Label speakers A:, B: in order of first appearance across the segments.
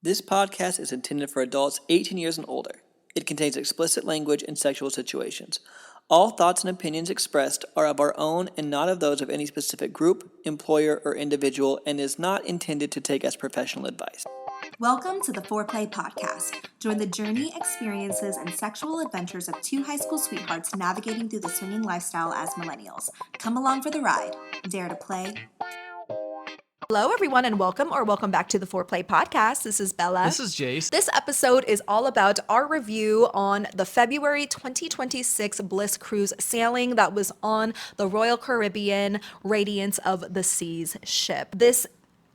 A: This podcast is intended for adults 18 years and older. It contains explicit language and sexual situations. All thoughts and opinions expressed are of our own and not of those of any specific group, employer, or individual, and is not intended to take as professional advice.
B: Welcome to the Foreplay Podcast. Join the journey, experiences, and sexual adventures of two high school sweethearts navigating through the swinging lifestyle as millennials. Come along for the ride. Dare to play?
C: Hello, everyone, and welcome back to the Foreplay Podcast. This is Bella.
D: This is Jase.
C: This episode is all about our review on the February 2026 Bliss Cruise sailing that was on the Royal Caribbean Radiance of the Seas ship. This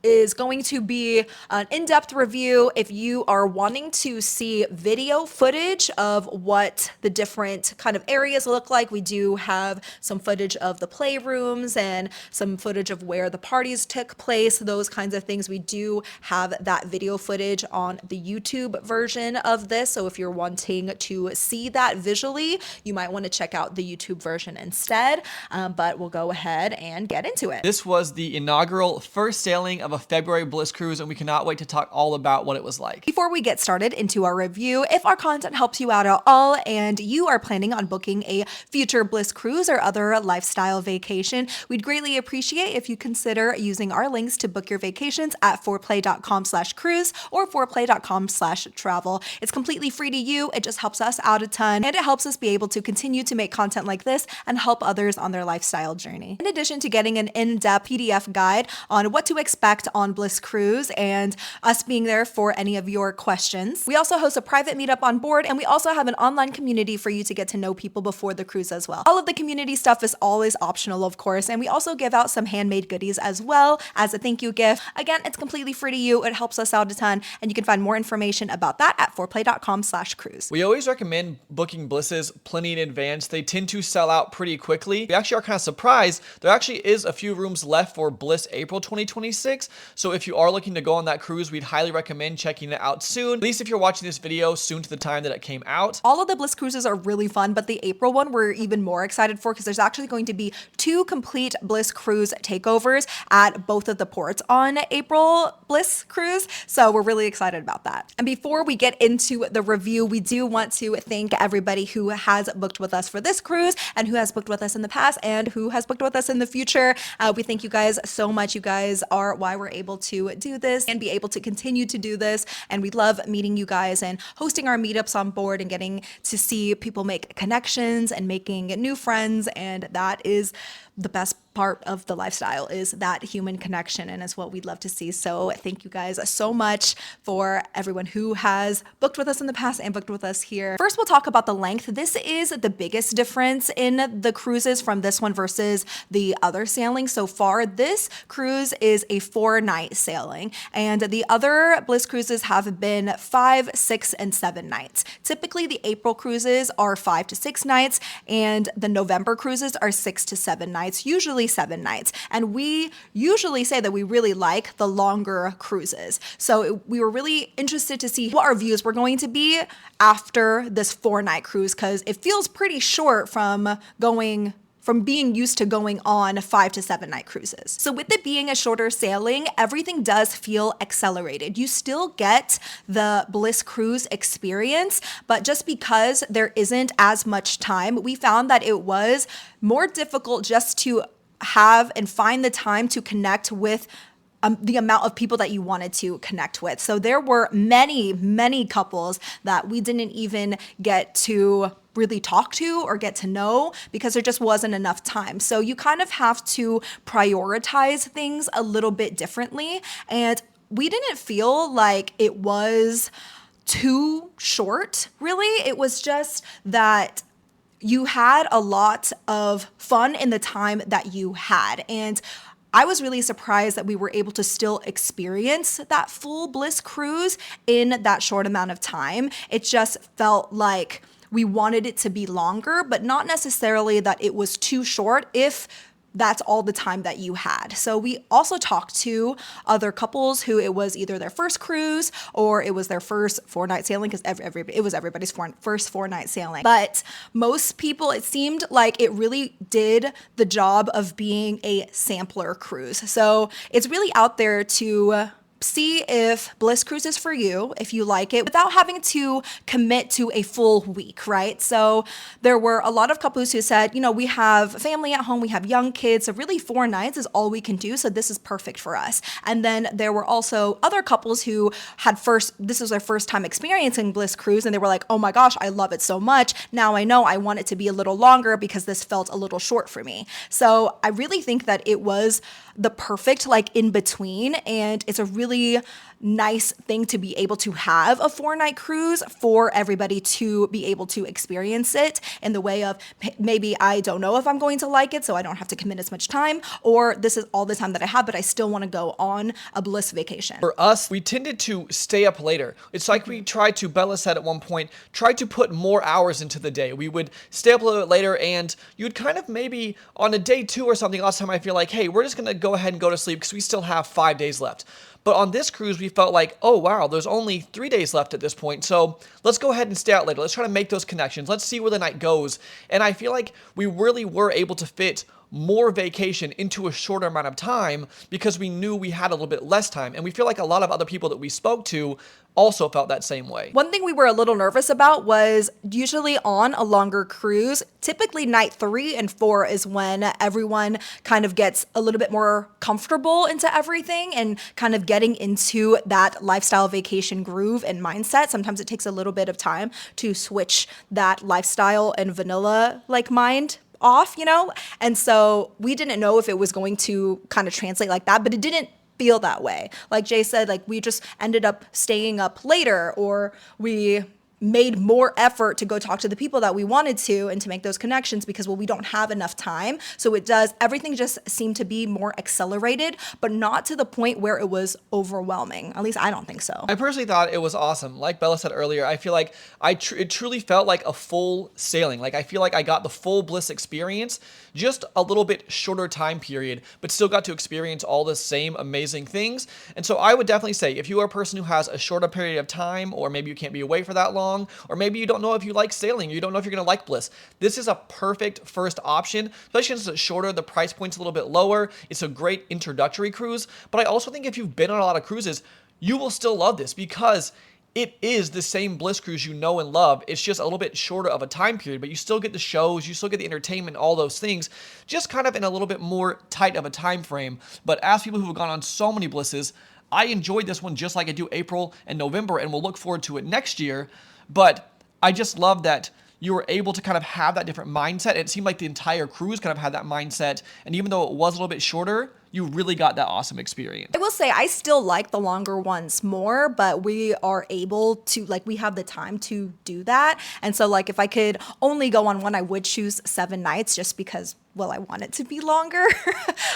C: is going to be an in-depth review. If you are wanting to see video footage of what the different kind of areas look like, we do have some footage of the playrooms and some footage of where the parties took place, those kinds of things. We do have that video footage on the YouTube version of this. So if you're wanting to see that visually, you might want to check out the YouTube version instead. But we'll go ahead and get into it.
D: This was the inaugural first sailing of a February Bliss Cruise, and we cannot wait to talk all about what it was like.
C: Before we get started into our review, if our content helps you out at all and you are planning on booking a future Bliss Cruise or other lifestyle vacation, we'd greatly appreciate if you consider using our links to book your vacations at foreplay.com/cruise or foreplay.com/travel. It's completely free to you. It just helps us out a ton, and it helps us be able to continue to make content like this and help others on their lifestyle journey. In addition to getting an in-depth PDF guide on what to expect on Bliss Cruise and us being there for any of your questions, we also host a private meetup on board, and we also have an online community for you to get to know people before the cruise as well. All of the community stuff is always optional, of course, and we also give out some handmade goodies as well as a thank you gift. Again, it's completely free to you. It helps us out a ton, and you can find more information about that at foreplay.com/cruise.
D: We always recommend booking Blisses plenty in advance. They tend to sell out pretty quickly. We actually are kind of surprised. There actually is a few rooms left for Bliss April 2026. So if you are looking to go on that cruise, we'd highly recommend checking it out soon. At least if you're watching this video soon to the time that it came out.
C: All of the Bliss cruises are really fun, but the April one we're even more excited for because there's actually going to be 2 complete Bliss cruise takeovers at both of the ports on April Bliss cruise. So we're really excited about that. And before we get into the review, we do want to thank everybody who has booked with us for this cruise and who has booked with us in the past and who has booked with us in the future. We thank you guys so much. You guys are why we're able to do this and be able to continue to do this. And we love meeting you guys and hosting our meetups on board and getting to see people make connections and making new friends. And that is the best part of the lifestyle, is that human connection, and it's what we'd love to see. So thank you guys so much for everyone who has booked with us in the past and booked with us here. First, we'll talk about the length. This is the biggest difference in the cruises from this one versus the other sailing so far. This cruise is a 4-night sailing, and the other Bliss cruises have been 5, 6, and 7 nights. Typically, the April cruises are 5 to 6 nights, and the November cruises are 6 to 7 nights, usually 7 nights. And we usually say that we really like the longer cruises. So we were really interested to see what our views were going to be after this 4-night cruise, because it feels pretty short from being used to going on 5 to 7 night cruises. So with it being a shorter sailing, everything does feel accelerated. You still get the Bliss Cruise experience, but just because there isn't as much time, we found that it was more difficult just to have and find the time to connect with the amount of people that you wanted to connect with. So there were many couples that we didn't even get to really talk to or get to know because there just wasn't enough time. So you kind of have to prioritize things a little bit differently. And we didn't feel like it was too short, really. It was just that you had a lot of fun in the time that you had. And I was really surprised that we were able to still experience that full Bliss cruise in that short amount of time. It just felt like we wanted it to be longer, but not necessarily that it was too short if that's all the time that you had. So we also talked to other couples who it was either their first cruise or it was their first 4-night sailing, because it was everybody's first 4-night sailing. But most people, it seemed like it really did the job of being a sampler cruise. So it's really out there to see if Bliss Cruise is for you, if you like it, without having to commit to a full week, right? So there were a lot of couples who said, we have family at home, we have young kids, so really 4 nights is all we can do, so this is perfect for us. And then there were also other couples who this was their first time experiencing Bliss Cruise, and they were like, oh my gosh, I love it so much. Now I know I want it to be a little longer because this felt a little short for me. So I really think that it was the perfect in between, and it's a really nice thing to be able to have a 4-night cruise for everybody to be able to experience it in the way of maybe I don't know if I'm going to like it, so I don't have to commit as much time, or this is all the time that I have, but I still want to go on a Bliss vacation.
D: For us, we tended to stay up later. It's like we tried to, Bella said at one point, tried to put more hours into the day. We would stay up a little bit later, and you'd kind of maybe on a day 2 or something, last time I feel like, hey, we're just going to go ahead and go to sleep because we still have 5 days left. But on this cruise, we felt like, oh, wow, there's only 3 days left at this point. So let's go ahead and stay out later. Let's try to make those connections. Let's see where the night goes. And I feel like we really were able to fit more vacation into a shorter amount of time because we knew we had a little bit less time. And we feel like a lot of other people that we spoke to also felt that same way.
C: One thing we were a little nervous about was usually on a longer cruise, typically night 3 and 4 is when everyone kind of gets a little bit more comfortable into everything and kind of getting into that lifestyle vacation groove and mindset. Sometimes it takes a little bit of time to switch that lifestyle and vanilla mind off, and so we didn't know if it was going to kind of translate like that, but it didn't feel that way. Like Jay said, we just ended up staying up later, or we made more effort to go talk to the people that we wanted to and to make those connections because, we don't have enough time. So everything just seemed to be more accelerated, but not to the point where it was overwhelming. At least I don't think so.
D: I personally thought it was awesome. Like Bella said earlier, I feel like it truly felt like a full sailing. I feel like I got the full Bliss experience, just a little bit shorter time period, but still got to experience all the same amazing things. And so I would definitely say if you are a person who has a shorter period of time, or maybe you can't be away for that long, or maybe you don't know if you like sailing, you don't know if you're going to like Bliss, this is a perfect first option, especially since it's shorter, the price point's a little bit lower, it's a great introductory cruise. But I also think if you've been on a lot of cruises, you will still love this because it is the same Bliss Cruise you know and love. It's just a little bit shorter of a time period, but you still get the shows, you still get the entertainment, all those things, just kind of in a little bit more tight of a time frame. But as people who have gone on so many Blisses, I enjoyed this one just like I do April and November, and we'll look forward to it next year. But I just love that you were able to kind of have that different mindset. It seemed like the entire cruise kind of had that mindset. And even though it was a little bit shorter, you really got that awesome experience.
C: I will say I still like the longer ones more, but we are able to, we have the time to do that. And so, if I could only go on one, I would choose 7 nights just because, I want it to be longer.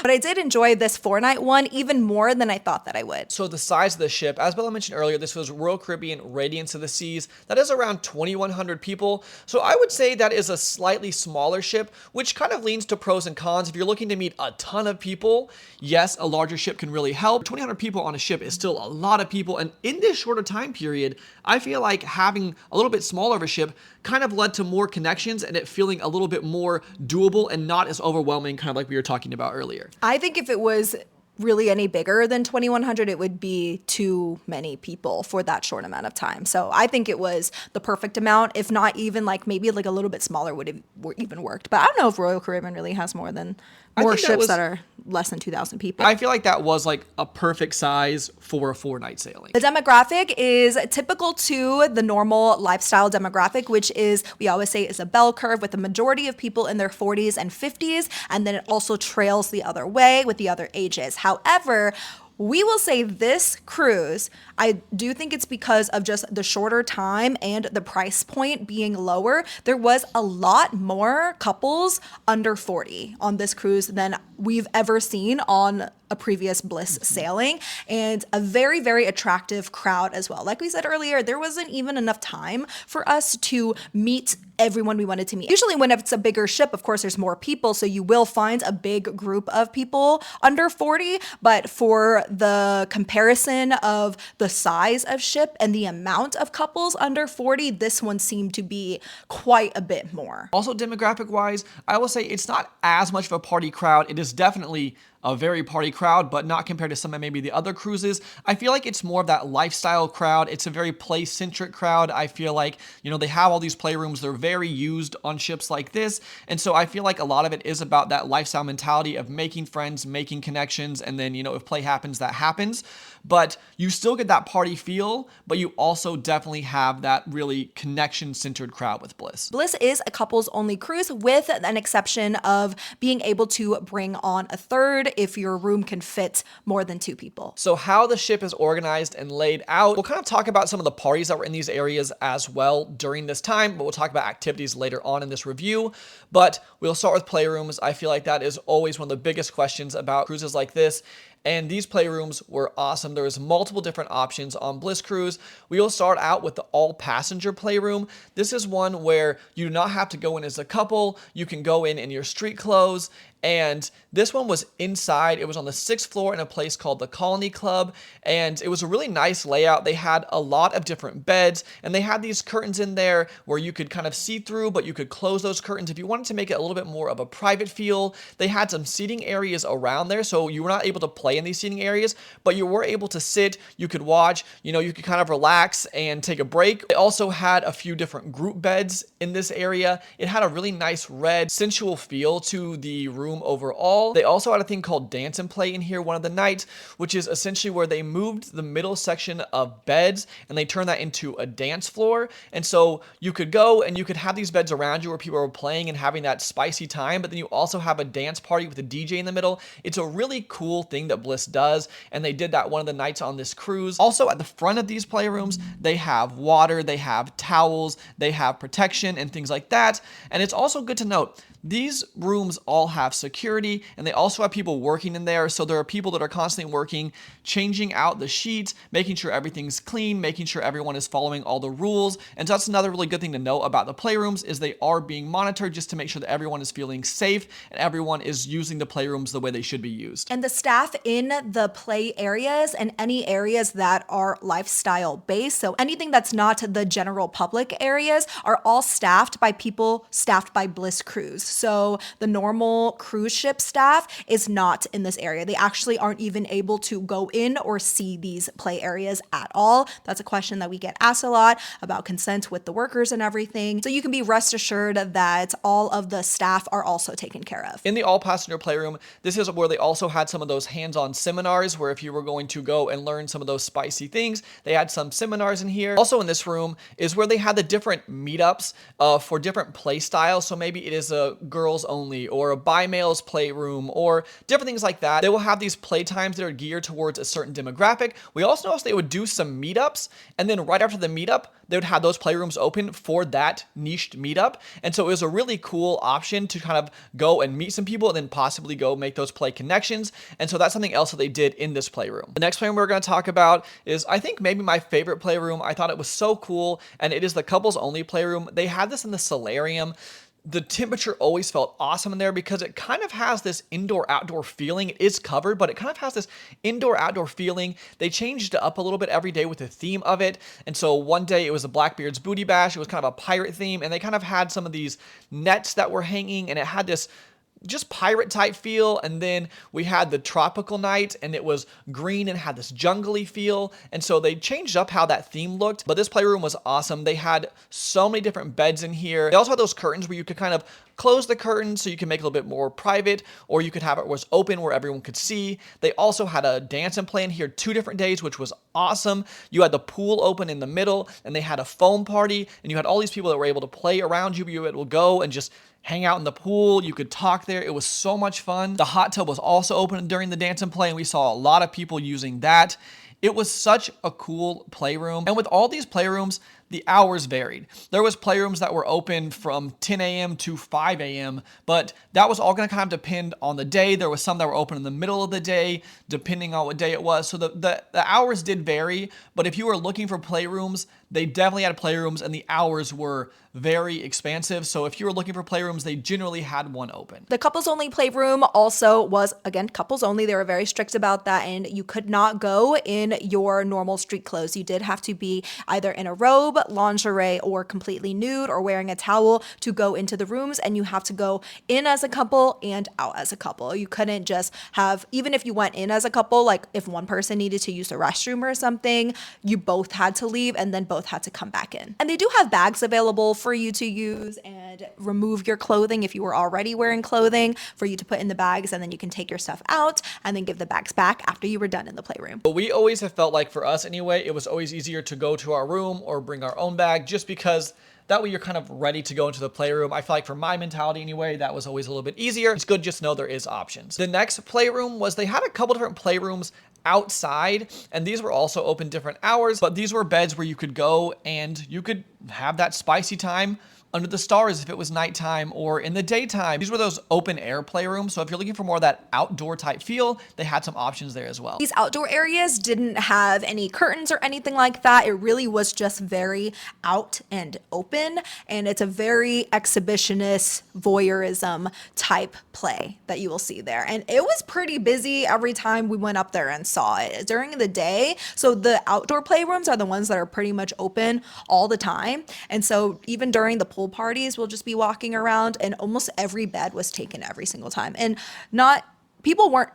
C: But I did enjoy this 4-night one even more than I thought that I would.
D: So the size of the ship, as Bella mentioned earlier, this was Royal Caribbean Radiance of the Seas. That is around 2,100 people. So I would say that is a slightly smaller ship, which kind of leans to pros and cons. If you're looking to meet a ton of people, yes, a larger ship can really help. 2,100 people on a ship is still a lot of people. And in this shorter time period, I feel like having a little bit smaller of a ship kind of led to more connections and it feeling a little bit more doable and not as overwhelming, kind of like we were talking about earlier.
C: I think if it was really any bigger than 2,100, it would be too many people for that short amount of time. So I think it was the perfect amount, if not even maybe a little bit smaller would have even worked. But I don't know if Royal Caribbean really has more ships that are less than 2,000 people.
D: I feel like that was a perfect size for a 4-night sailing.
C: The demographic is typical to the normal lifestyle demographic, which is, we always say, is a bell curve with the majority of people in their 40s and 50s, and then it also trails the other way with the other ages. However, we will say this cruise, I do think it's because of just the shorter time and the price point being lower. There was a lot more couples under 40 on this cruise than we've ever seen on a previous Bliss sailing, and a very, very attractive crowd as well. Like we said earlier, there wasn't even enough time for us to meet everyone we wanted to meet. Usually when it's a bigger ship, of course, there's more people, so you will find a big group of people under 40, but for the comparison of the size of ship and the amount of couples under 40, this one seemed to be quite a bit more.
D: Also, demographic-wise, I will say it's not as much of a party crowd. It is definitely a very party crowd, but not compared to some of maybe the other cruises. I feel like it's more of that lifestyle crowd. It's a very play-centric crowd. I feel like, they have all these playrooms. They're very used on ships like this. And so I feel like a lot of it is about that lifestyle mentality of making friends, making connections, and then, if play happens, that happens. But you still get that party feel, but you also definitely have that really connection-centered crowd with Bliss.
C: Bliss is a couples only cruise with an exception of being able to bring on a third if your room can fit more than 2 people.
D: So how the ship is organized and laid out, we'll kind of talk about some of the parties that were in these areas as well during this time, but we'll talk about activities later on in this review. But we'll start with playrooms. I feel like that is always one of the biggest questions about cruises like this. And these playrooms were awesome. There was multiple different options on Bliss Cruise. We will start out with the all-passenger playroom. This is one where you do not have to go in as a couple. You can go in your street clothes. And this one was inside. It was on the 6th floor in a place called the Colony Club. And it was a really nice layout. They had a lot of different beds. And they had these curtains in there where you could kind of see through, but you could close those curtains if you wanted to make it a little bit more of a private feel. They had some seating areas around there. So you were not able to play in these seating areas, but you were able to sit. You could watch. You could kind of relax and take a break. They also had a few different group beds in this area. It had a really nice red, sensual feel to the room overall. They also had a thing called Dance and Play in here one of the nights, which is essentially where they moved the middle section of beds and they turned that into a dance floor. And so you could go and you could have these beds around you where people were playing and having that spicy time, but then you also have a dance party with a DJ in the middle. It's a really cool thing that Bliss does, and they did that one of the nights on this cruise. Also, at the front of these playrooms, they have water, they have towels, they have protection and things like that. And it's also good to note, these rooms all have security, and they also have people working in there. So there are people that are constantly working, changing out the sheets, making sure everything's clean, making sure everyone is following all the rules. And so that's another really good thing to know about the playrooms is they are being monitored just to make sure that everyone is feeling safe and everyone is using the playrooms the way they should be used.
C: And the staff in the play areas and any areas that are lifestyle based, so anything that's not the general public areas, are all staffed by people staffed by Bliss Cruise. So the normal cruise ship staff is not in this area. They actually aren't even able to go in or see these play areas at all. That's a question that we get asked a lot about consent with the workers and everything. So you can be rest assured that all of the staff are also taken care of.
D: In the all-passenger playroom, this is where they also had some of those hands-on seminars where if you were going to go and learn some of those spicy things, they had some seminars in here. Also in this room is where they had the different meetups for different play styles. So maybe it is a girls only or a bi males playroom or different things like that. They will have these play times that are geared towards a certain demographic. We also noticed they would do some meetups, and then right after the meetup, they would have those playrooms open for that niched meetup. And so it was a really cool option to kind of go and meet some people and then possibly go make those play connections. And so that's something else that they did in this playroom. The next playroom we're going to talk about is, I think, maybe my favorite playroom. I thought it was so cool, and it is the couples only playroom. They had this in the solarium. The temperature always felt awesome in there because it kind of has this indoor-outdoor feeling. It is covered, but it kind of has this indoor-outdoor feeling. They changed it up a little bit every day with the theme of it. And so one day it was a Blackbeard's Booty Bash. It was kind of a pirate theme, and they kind of had some of these nets that were hanging, and it had this just pirate type feel. And then we had the tropical night, and it was green and had this jungly feel. And so they changed up how that theme looked, but this playroom was awesome. They had so many different beds in here. They also had those curtains where you could kind of close the curtains so you can make it a little bit more private, or you could have it was open where everyone could see. They also had a dance and play in here 2 different days, which was awesome. You had the pool open in the middle, and they had a foam party, and you had all these people that were able to play around you. You were able to go and just hang out in the pool. You could talk there. It was so much fun. The hot tub was also open during the dance and play, and we saw a lot of people using that. It was such a cool playroom. And with all these playrooms, the hours varied. There was playrooms that were open from 10 a.m. to 5 a.m., but that was all going to kind of depend on the day. There was some that were open in the middle of the day, depending on what day it was. So the hours did vary, but if you were looking for playrooms, they definitely had playrooms, and the hours were very expansive. So if you were looking for playrooms, they generally had one open.
C: The couples only playroom also was, again, couples only. They were very strict about that, and you could not go in in your normal street clothes. You did have to be either in a robe, lingerie, or completely nude or wearing a towel to go into the rooms, and you have to go in as a couple and out as a couple. You couldn't just have, even if you went in as a couple, like if one person needed to use the restroom or something, you both had to leave and then both had to come back in. And they do have bags available for you to use and remove your clothing if you were already wearing clothing for you to put in the bags, and then you can take your stuff out and then give the bags back after you were done in the playroom.
D: But we always have felt like, for us anyway, it was always easier to go to our room or bring our own bag, just because that way you're kind of ready to go into the playroom. I feel like for my mentality anyway, that was always a little bit easier. It's good just to know there is options. The next playroom was, they had a couple different playrooms outside, and these were also open different hours, but these were beds where you could go and you could have that spicy time under the stars if it was nighttime or in the daytime. These were those open air playrooms. So if you're looking for more of that outdoor type feel, they had some options there as well.
C: These outdoor areas didn't have any curtains or anything like that. It really was just very out and open. And it's a very exhibitionist voyeurism type play that you will see there. And it was pretty busy every time we went up there and saw it during the day. So the outdoor playrooms are the ones that are pretty much open all the time. And so even during the pool parties, we'll just be walking around, and almost every bed was taken every single time. And people weren't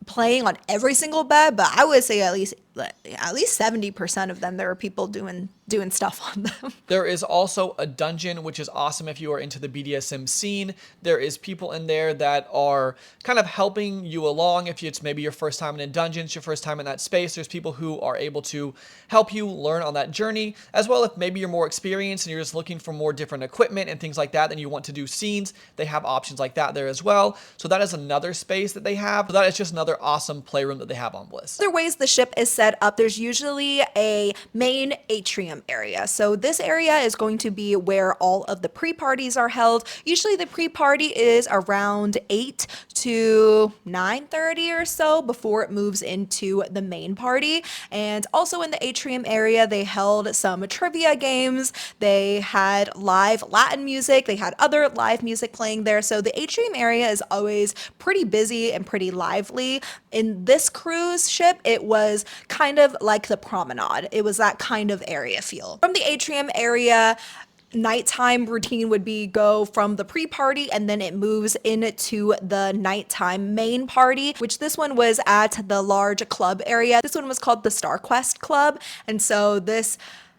C: playing on every single bed, but I would say at least 70% of them, there were people doing stuff on them.
D: There is also a dungeon, which is awesome if you are into the BDSM scene. There is people in there that are kind of helping you along. If it's maybe your first time in a dungeon, it's your first time in that space, there's people who are able to help you learn on that journey. As well, if maybe you're more experienced and you're just looking for more different equipment and things like that, then you want to do scenes, they have options like that there as well. So that is another space that they have. So that is just another awesome playroom that they have on Bliss.
C: Other ways the ship is set up, there's usually a main atrium area. So this area is going to be where all of the pre-parties are held. Usually the pre-party is around 8 to 9:30 or so before it moves into the main party. And also in the atrium area, they held some trivia games. They had live Latin music. They had other live music playing there. So the atrium area is always pretty busy and pretty lively. In this cruise ship, it was kind of like the promenade. It was that kind of area feel. From the atrium area, nighttime routine would be go from the pre-party, and then it moves into the nighttime main party, which this one was at the large club area. This one was called the Star Quest Club. And so this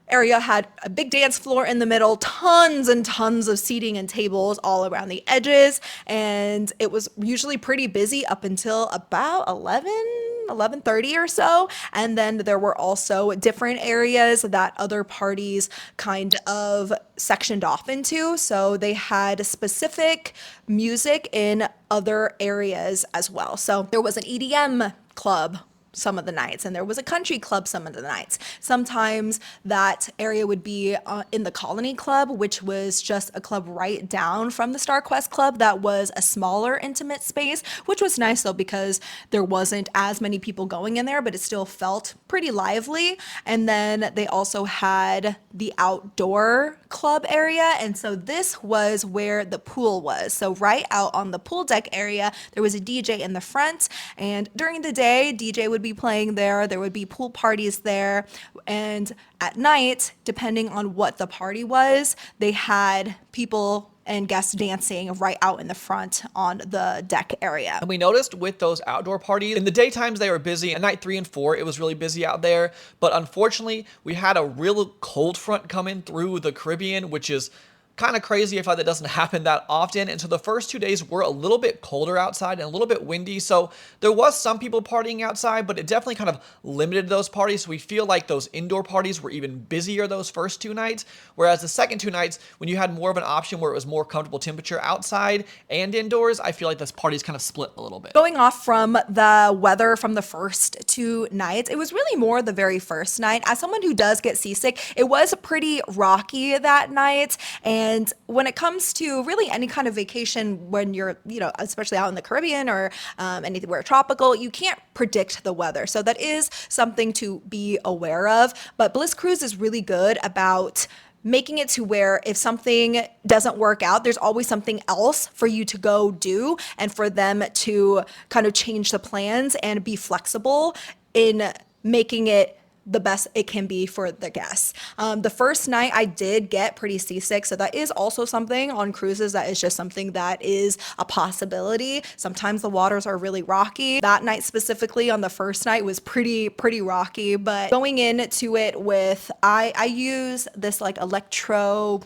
C: area had a big dance floor in the middle, tons and tons of seating and tables all around the edges, and it was usually pretty busy up until about 11:30 or so. And then there were also different areas that other parties kind of sectioned off into. So they had specific music in other areas as well. So there was an EDM club some of the nights, and there was a country club some of the nights. Sometimes that area would be in the Colony Club, which was just a club right down from the Star Quest Club that was a smaller intimate space, which was nice though because there wasn't as many people going in there, but it still felt pretty lively. And then they also had the outdoor club area, and so this was where the pool was. So right out on the pool deck area, there was a DJ in the front, and during the day, DJ would be playing there. There would be pool parties there, and at night, depending on what the party was, they had people and guests dancing right out in the front on the deck area.
D: And we noticed with those outdoor parties, in the daytimes they were busy. At night 3 and 4, it was really busy out there. But unfortunately, we had a real cold front come in through the Caribbean, which is kind of crazy. I feel like that doesn't happen that often. And so the first 2 days were a little bit colder outside and a little bit windy. So there was some people partying outside, but it definitely kind of limited those parties. So we feel like those indoor parties were even busier those first 2 nights. Whereas the second 2 nights, when you had more of an option where it was more comfortable temperature outside and indoors, I feel like this parties kind of split a little bit.
C: Going off from the weather from the first 2 nights, it was really more the very first night. As someone who does get seasick, it was pretty rocky that night. And when it comes to really any kind of vacation, when you're, especially out in the Caribbean or anywhere tropical, you can't predict the weather. So that is something to be aware of. But Bliss Cruise is really good about making it to where if something doesn't work out, there's always something else for you to go do and for them to kind of change the plans and be flexible in making it the best it can be for the guests. The first night I did get pretty seasick, so that is also something on cruises that is just something that is a possibility. Sometimes the waters are really rocky. That night specifically, on the first night, was pretty rocky, but going into it with, I use this like electro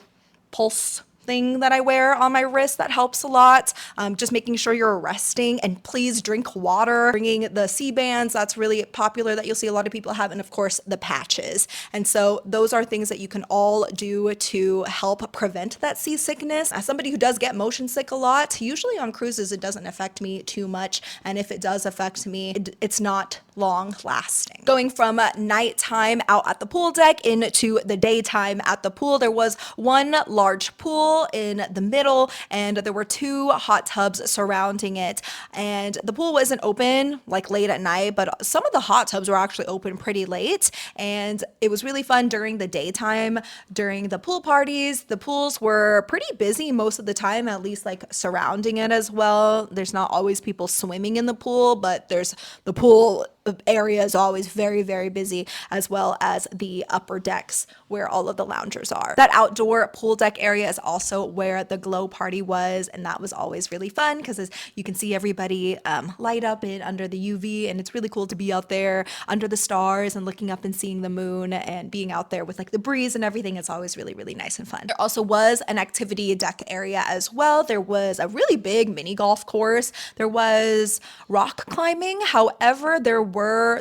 C: pulse thing that I wear on my wrist that helps a lot. Just making sure you're resting, and please drink water. Bringing the sea bands, that's really popular that you'll see a lot of people have, and of course the patches. And so those are things that you can all do to help prevent that seasickness. As somebody who does get motion sick a lot, usually on cruises it doesn't affect me too much, and if it does affect me, it's not long lasting. Going from nighttime out at the pool deck into the daytime at the pool, there was one large pool in the middle, and there were 2 hot tubs surrounding it. And the pool wasn't open like late at night, but some of the hot tubs were actually open pretty late. And it was really fun during the daytime, during the pool parties. The pools were pretty busy most of the time, at least like surrounding it as well. There's not always people swimming in the pool, but there's the pool area is always very busy, as well as the upper decks where all of the loungers are. That outdoor pool deck area is also where the glow party was, and that was always really fun because you can see everybody light up in under the UV, and it's really cool to be out there under the stars and looking up and seeing the moon and being out there with like the breeze and everything. It's always really nice and fun. There also was an activity deck area as well. There was a really big mini golf course. There was rock climbing. However,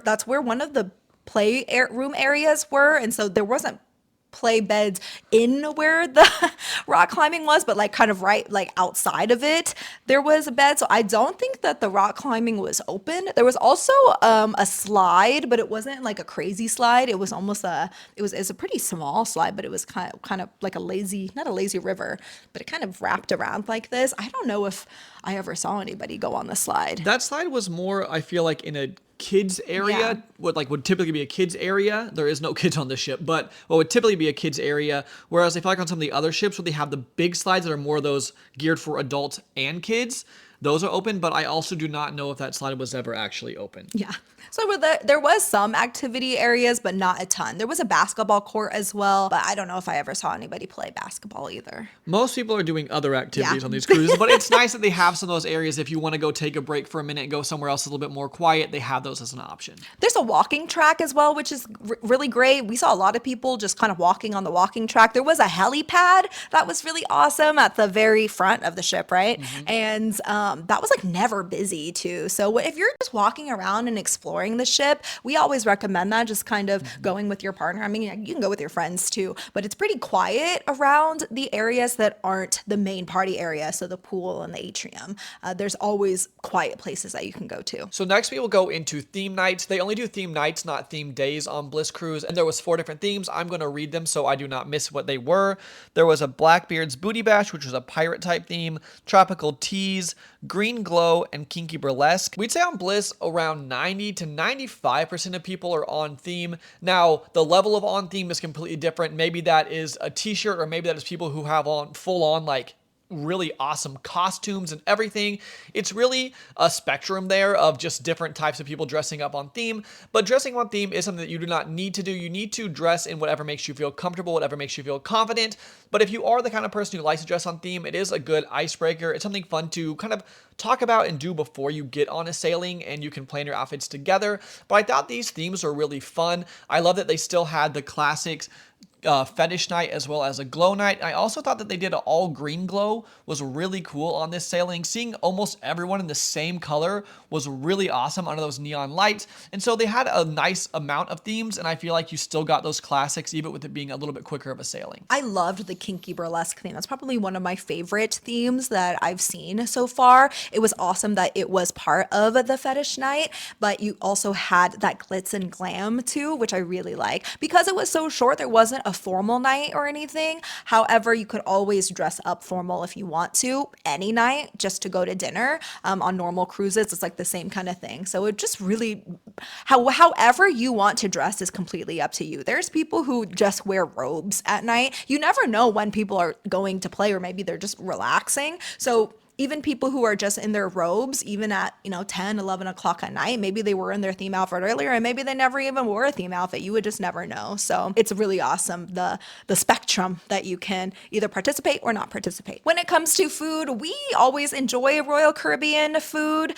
C: that's where one of the room areas were, and so there wasn't play beds in where the rock climbing was, but like kind of right like outside of it there was a bed. So I don't think that the rock climbing was open. There was also a slide, but it wasn't like a crazy slide. It was almost it's a pretty small slide, but it was kind of like not a lazy river, but it kind of wrapped around like this. I don't know if I ever saw anybody go on the slide.
D: That slide was more, I feel like, in a kids area, would typically be a kids area. There is no kids on this ship, but what would typically be a kids area, whereas I feel like on some of the other ships where they have the big slides that are more those geared for adults and kids, those are open, but I also do not know if that slide was ever actually open.
C: Yeah. So there was some activity areas, but not a ton. There was a basketball court as well, but I don't know if I ever saw anybody play basketball either.
D: Most people are doing other activities on these cruises, but it's nice that they have some of those areas. If you want to go take a break for a minute and go somewhere else a little bit more quiet, they have those as an option.
C: There's a walking track as well, which is really great. We saw a lot of people just kind of walking on the walking track. There was a helipad that was really awesome at the very front of the ship, right? Mm-hmm. And that was like never busy too. So if you're just walking around and exploring the ship, we always recommend that, just kind of going with your partner. I mean, you can go with your friends too, but it's pretty quiet around the areas that aren't the main party area, so the pool and the atrium. There's always quiet places that you can go to.
D: So next we will go into theme nights. They only do theme nights, not theme days on Bliss Cruise, and there was 4 different themes. I'm going to read them so I do not miss what they were. There was a Blackbeard's Booty Bash, which was a pirate type theme, tropical teas, green glow, and kinky burlesque. We'd say on Bliss around 90 to 95% of people are on theme. Now, the level of on theme is completely different. Maybe that is a t-shirt, or maybe that is people who have on full on like really awesome costumes and everything. It's really a spectrum there of just different types of people dressing up on theme, but dressing on theme is something that you do not need to do. You need to dress in whatever makes you feel comfortable, whatever makes you feel confident. But if you are the kind of person who likes to dress on theme, it is a good icebreaker. It's something fun to kind of talk about and do before you get on a sailing, and you can plan your outfits together. But I thought these themes were really fun. I love that they still had the classics fetish night as well as a glow night. I also thought that they did an all green glow was really cool on this sailing. Seeing almost everyone in the same color was really awesome under those neon lights. And so they had a nice amount of themes, and I feel like you still got those classics even with it being a little bit quicker of a sailing.
C: I loved the kinky burlesque theme. That's probably one of my favorite themes that I've seen so far. It was awesome that it was part of the fetish night, but you also had that glitz and glam too, which I really like. Because it was so short, there wasn't a formal night or anything. However, you could always dress up formal if you want to any night just to go to dinner. On normal cruises, it's like the same kind of thing. So it just really, however you want to dress is completely up to you. There's people who just wear robes at night. You never know when people are going to play, or maybe they're just relaxing. So even people who are just in their robes, even at, 10, 11 o'clock at night, maybe they were in their theme outfit earlier and maybe they never even wore a theme outfit. You would just never know. So it's really awesome, the spectrum that you can either participate or not participate. When it comes to food, we always enjoy Royal Caribbean food.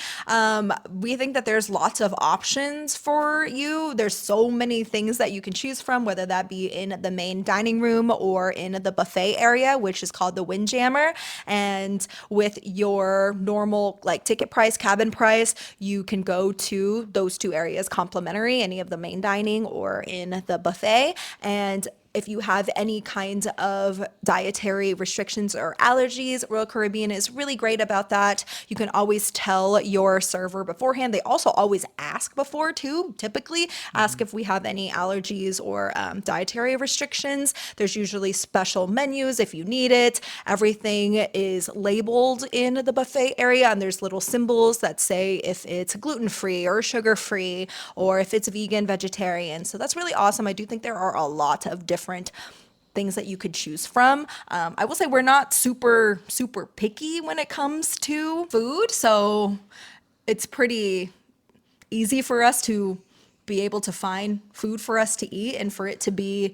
C: We think that there's lots of options for you. There's so many things that you can choose from, whether that be in the main dining room or in the buffet area, which is called the Windjammer. And with your normal ticket price, cabin price, you can go to those two areas complimentary, any of the main dining or in the buffet. And if you have any kind of dietary restrictions or allergies, Royal Caribbean is really great about that. You can always tell your server beforehand. They also always ask before too, typically ask if we have any allergies or dietary restrictions. There's usually special menus if you need it. Everything is labeled in the buffet area, and there's little symbols that say if it's gluten-free or sugar-free or if it's vegan, vegetarian. So that's really awesome. I do think there are a lot of different things that you could choose from. I will say we're not super picky when it comes to food, so it's pretty easy for us to be able to find food for us to eat and for it to be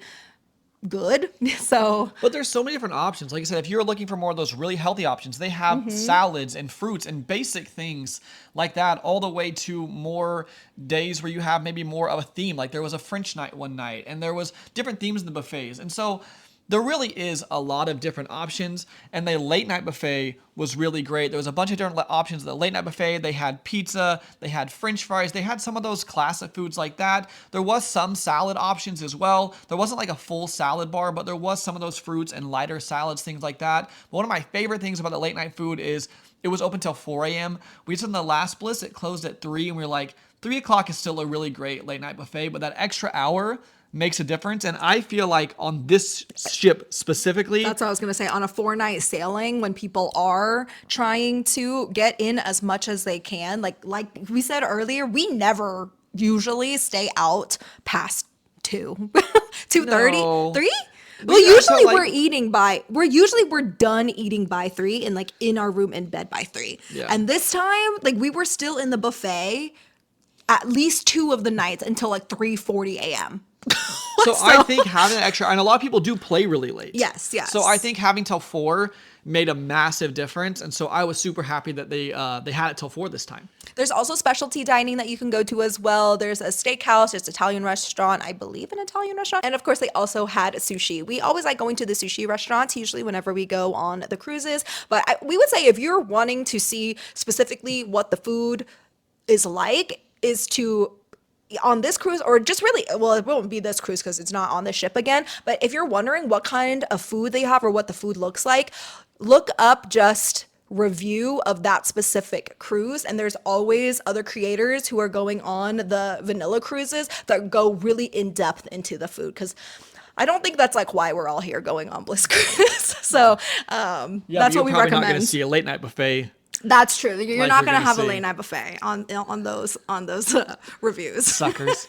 C: good. So
D: But there's so many different options. Like I said, if you're looking for more of those really healthy options, they have salads and fruits and basic things like that, all the way to more days where you have maybe more of a theme. Like there was a French night one night, and there was different themes in the buffets. And so there really is a lot of different options, and the late night buffet was really great. There was a bunch of different options at the late night buffet. They had pizza, they had French fries, they had some of those classic foods like that. There was some salad options as well. There wasn't like a full salad bar, but there was some of those fruits and lighter salads, things like that. But one of my favorite things about the late night food is it was open till 4 a.m. We just in the last Bliss, it closed at 3, and we were like, 3 o'clock is still a really great late night buffet, but that extra hour makes a difference. And I feel like on this ship specifically,
C: that's what I was going to say. On a 4-night sailing, when people are trying to get in as much as they can, like we said earlier, we never usually stay out past 2, 2:30,
D: No.
C: 3.
D: We
C: Well, usually
D: we're
C: we're done eating by 3 and in our room in bed by 3.
D: Yeah.
C: And this time, we were still in the buffet at least 2 of the nights until 3:40 a.m.
D: So I think having an extra, and a lot of people do play really late.
C: Yes.
D: So I think having till 4 made a massive difference, and so I was super happy that they had it till 4 this time.
C: There's also specialty dining that you can go to as well. There's a steakhouse, there's an Italian restaurant, I believe an Italian restaurant. And of course, they also had sushi. We always like going to the sushi restaurants, usually whenever we go on the cruises. But we would say if you're wanting to see specifically what the food is like, is to on this cruise, or just really, well, it won't be this cruise because it's not on the ship again, but if you're wondering what kind of food they have or what the food looks like, look up just review of that specific cruise, and there's always other creators who are going on the vanilla cruises that go really in depth into the food, because I don't think that's why we're all here going on Bliss Cruise. So that's what we recommend.
D: You're probably not going to see a late night buffet.
C: That's true. You're not going to have a
D: see.
C: late night buffet on those reviews.
D: Suckers.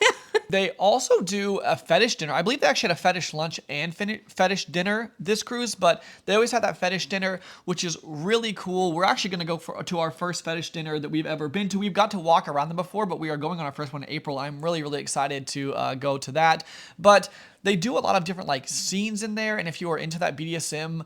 D: They also do a fetish dinner. I believe they actually had a fetish lunch and fetish dinner this cruise, but they always had that fetish dinner, which is really cool. We're actually going to go to our first fetish dinner that we've ever been to. We've got to walk around them before, but we are going on our first one in April. I'm really, really excited to go to that. But they do a lot of different scenes in there, and if you are into that BDSM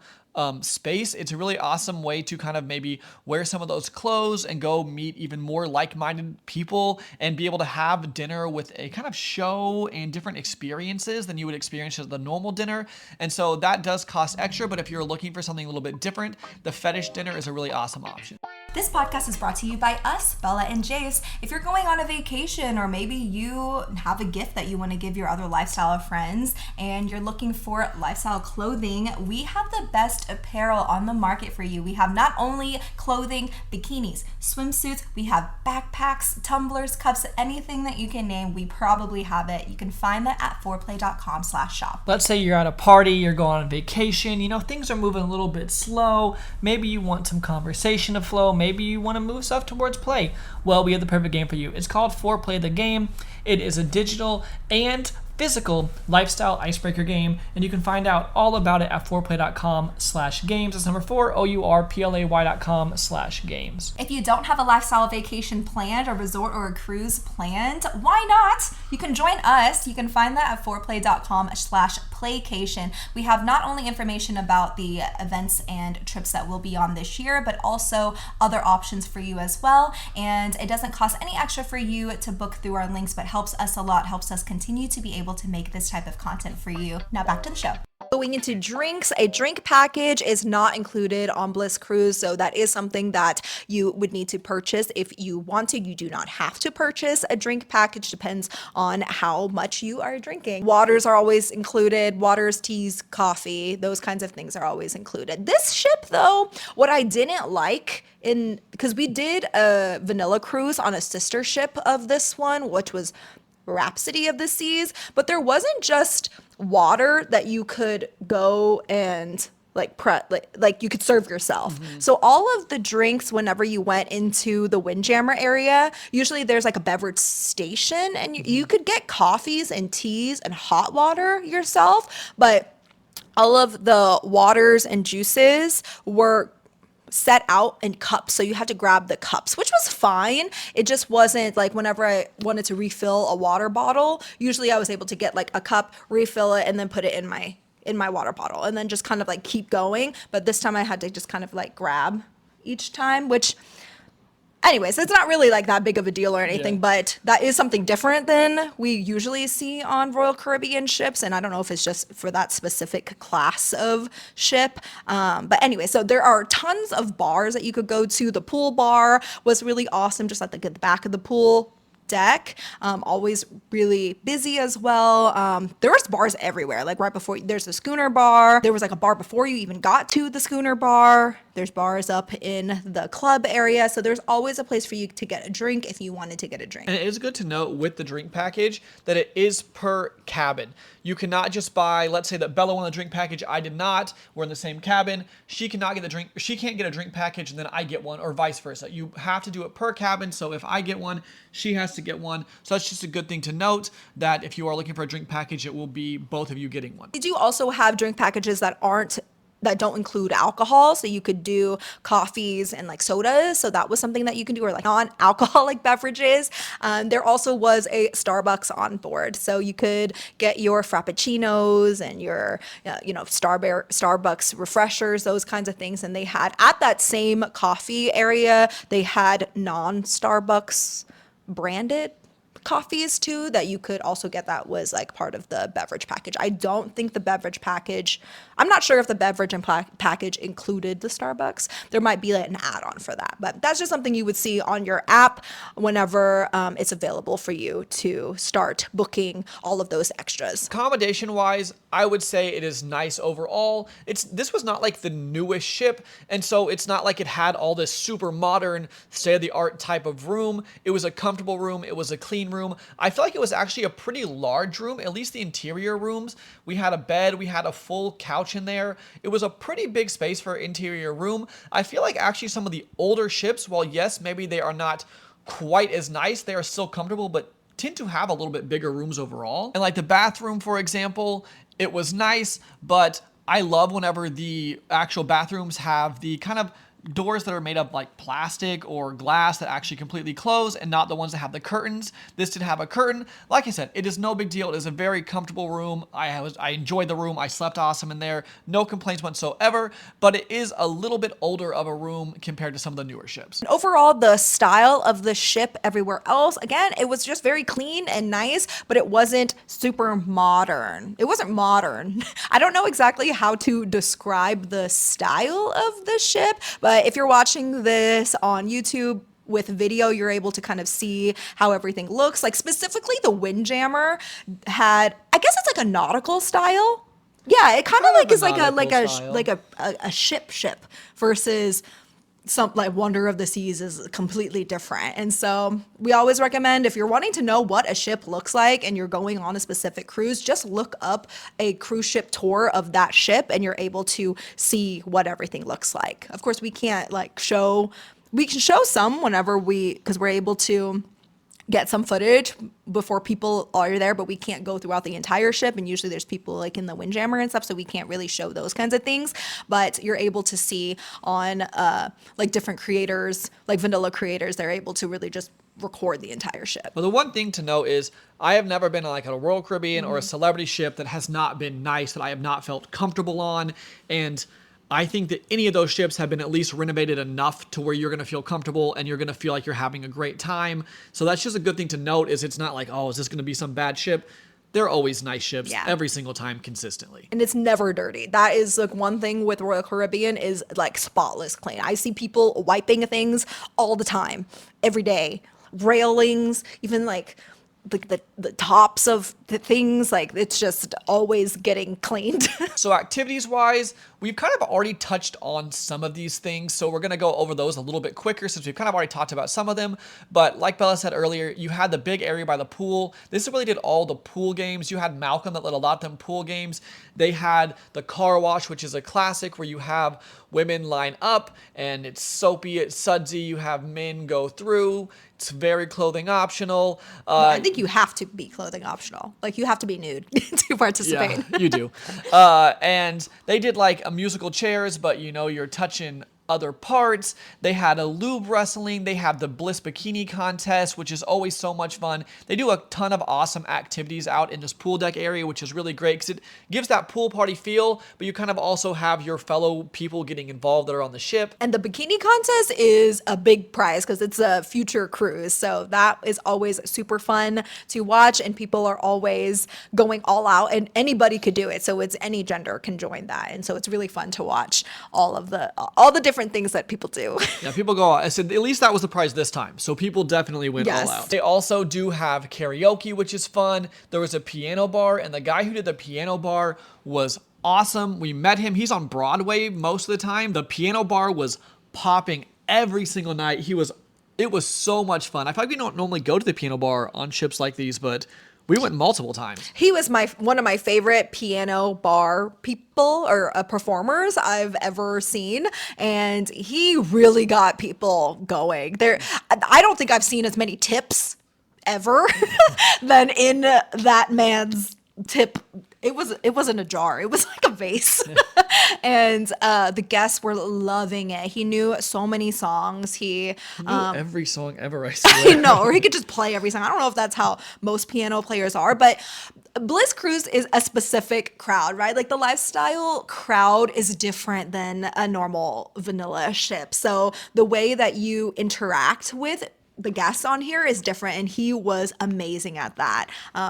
D: space, it's a really awesome way to kind of maybe wear some of those clothes and go meet even more like-minded people and be able to have dinner with a kind of show and different experiences than you would experience at the normal dinner. And so that does cost extra, but if you're looking for something a little bit different, the fetish dinner is a really awesome option.
B: This podcast is brought to you by us, Bella and Jase. If you're going on a vacation, or maybe you have a gift that you want to give your other lifestyle friends and you're looking for lifestyle clothing, we have the best apparel on the market for you. We have not only clothing, bikinis, swimsuits, we have backpacks, tumblers, cups, anything that you can name, we probably have it. You can find that at foreplay.com/shop.
A: Let's say you're at a party, you're going on vacation, things are moving a little bit slow. Maybe you want some conversation to flow. Maybe you want to move stuff towards play. Well, we have the perfect game for you. It's called Foreplay the Game. It is a digital and
E: physical lifestyle icebreaker game, and you can find out all about it at fourplay.com/games. That's number 4, OURPLAY.com/games.
C: If you don't have a lifestyle vacation planned, a resort or a cruise planned, why not? You can join us. You can find that at fourplay.com/playcation. We have not only information about the events and trips that will be on this year, but also other options for you as well. And it doesn't cost any extra for you to book through our links, but helps us a lot, helps us continue to be able to make this type of content for you. Now back to the show. Going into drinks, a drink package is not included on Bliss Cruise, so that is something that you would need to purchase if you want to. You do not have to purchase a drink package, depends on how much you are drinking. Waters are always included, waters, teas, coffee, those kinds of things are always included. This ship though, what I didn't like because we did a vanilla cruise on a sister ship of this one, which was Rhapsody of the Seas, but there wasn't just water that you could go and like you could serve yourself. So all of the drinks, whenever you went into the Windjammer area, usually there's like a beverage station, and you could get coffees and teas and hot water yourself, but all of the waters and juices were set out in cups, so you had to grab the cups, which was fine. It just wasn't like whenever I wanted to refill a water bottle, usually I was able to get like a cup, refill it, and then put it in my water bottle, and then just kind of like keep going. But this time I had to just kind of like grab each time, which anyways, it's not really like that big of a deal or anything, but that is something different than we usually see on Royal Caribbean ships. And I don't know if it's just for that specific class of ship. But anyway, so there are tons of bars that you could go to. The pool bar was really awesome, just at the back of the pool deck. Always really busy as well. There was bars everywhere, like right before there's the schooner bar. There was like a bar before you even got to the schooner bar. There's bars up in the club area. So there's always a place for you to get a drink if you wanted to get a drink.
D: And it is good to note with the drink package that it is per cabin. You cannot just buy, let's say that Bella won the drink package, I did not, we're in the same cabin, she cannot get the drink, she can't get a drink package and then I get one, or vice versa. You have to do it per cabin, so if I get one, she has to get one. So that's just a good thing to note, that if you are looking for a drink package, it will be both of you getting one.
C: We do also have drink packages that don't include alcohol, so you could do coffees and like sodas, so that was something that you can do, or like non-alcoholic beverages. There also was a Starbucks on board, so you could get your frappuccinos and your Starbucks refreshers, those kinds of things. And they had, at that same coffee area, they had non-Starbucks branded coffees too that you could also get, that was like part of the beverage package. I don't think the beverage package, I'm not sure if the beverage and package included the Starbucks. There might be like an add-on for that, but that's just something you would see on your app whenever it's available for you to start booking all of those extras.
D: Accommodation wise, I would say it is nice overall. This was not like the newest ship, and so it's not like it had all this super modern state-of-the-art type of room. It was a comfortable room, it was a clean room. I feel like it was actually a pretty large room, at least the interior rooms. We had a bed, we had a full couch in there. It was a pretty big space for an interior room. I feel like actually some of the older ships, while yes, maybe they are not quite as nice, they are still comfortable, but tend to have a little bit bigger rooms overall. And like the bathroom, for example, it was nice, but I love whenever the actual bathrooms have the kind of doors that are made of like plastic or glass that actually completely close, and not the ones that have the curtains. This did have a curtain. Like I said, it is no big deal. It is a very comfortable room. I enjoyed the room. I slept awesome in there. No complaints whatsoever, but it is a little bit older of a room compared to some of the newer ships.
C: Overall, the style of the ship everywhere else, again, it was just very clean and nice, but it wasn't super modern. It wasn't modern. I don't know exactly how to describe the style of the ship, but if you're watching this on YouTube with video, you're able to kind of see how everything looks. Like specifically the Windjammer had, I guess it's like a nautical style. Yeah, it kind of like is like a ship versus some like Wonder of the Seas is completely different. And so we always recommend, if you're wanting to know what a ship looks like and you're going on a specific cruise, just look up a cruise ship tour of that ship and you're able to see what everything looks like. Of course, we can't like we can show some whenever because we're able to get some footage before people are there, but we can't go throughout the entire ship. And usually there's people like in the windjammer and stuff, so we can't really show those kinds of things. But you're able to see on like different creators, like vanilla creators, they're able to really just record the entire ship.
D: Well, the one thing to note is I have never been on like a Royal Caribbean or a celebrity ship that has not been nice, that I have not felt comfortable on. And I think that any of those ships have been at least renovated enough to where you're going to feel comfortable and you're going to feel like you're having a great time. So that's just a good thing to note, is it's not like, oh, is this going to be some bad ship? They're always nice ships every single time consistently.
C: And it's never dirty. That is like one thing with Royal Caribbean is like spotless clean. I see people wiping things all the time, every day. Railings, even like the tops of the things, like it's just always getting cleaned.
D: So activities wise, we've kind of already touched on some of these things, so we're going to go over those a little bit quicker since we've kind of already talked about some of them. But like Bella said earlier, you had the big area by the pool. This really did all the pool games. You had Malcolm that led a lot of them pool games. They had the car wash, which is a classic where you have women line up and it's soapy, it's sudsy. You have men go through. It's very clothing optional.
C: I think you have to be clothing optional. Like you have to be nude to participate.
D: Yeah, you do. And they did like a musical chairs, but you know, you're touching other parts. They had a lube wrestling. They have the Bliss bikini contest, which is always so much fun. They do a ton of awesome activities out in this pool deck area, which is really great because it gives that pool party feel, but you kind of also have your fellow people getting involved that are on the ship.
C: And the bikini contest is a big prize because it's a future cruise. So that is always super fun to watch, and people are always going all out, and anybody could do it. So it's any gender can join that. And so it's really fun to watch all the different things that people do.
D: Yeah, people go all out. I said at least that was the prize this time. So people definitely went all out. They also do have karaoke, which is fun. There was a piano bar, and the guy who did the piano bar was awesome. We met him. He's on Broadway most of the time. The piano bar was popping every single night. It was so much fun. I feel like we don't normally go to the piano bar on ships like these, but we went multiple times.
C: He was one of my favorite piano bar people or performers I've ever seen, and he really got people going. I don't think I've seen as many tips ever than in that man's tip. It wasn't a jar. It was like a vase. And the guests were loving it. He knew so many songs. He
D: knew every song ever, I swear.
C: I know, or he could just play every song. I don't know if that's how most piano players are, but Bliss Cruise is a specific crowd, right? Like the lifestyle crowd is different than a normal vanilla ship. So the way that you interact with the guests on here is different, and he was amazing at that.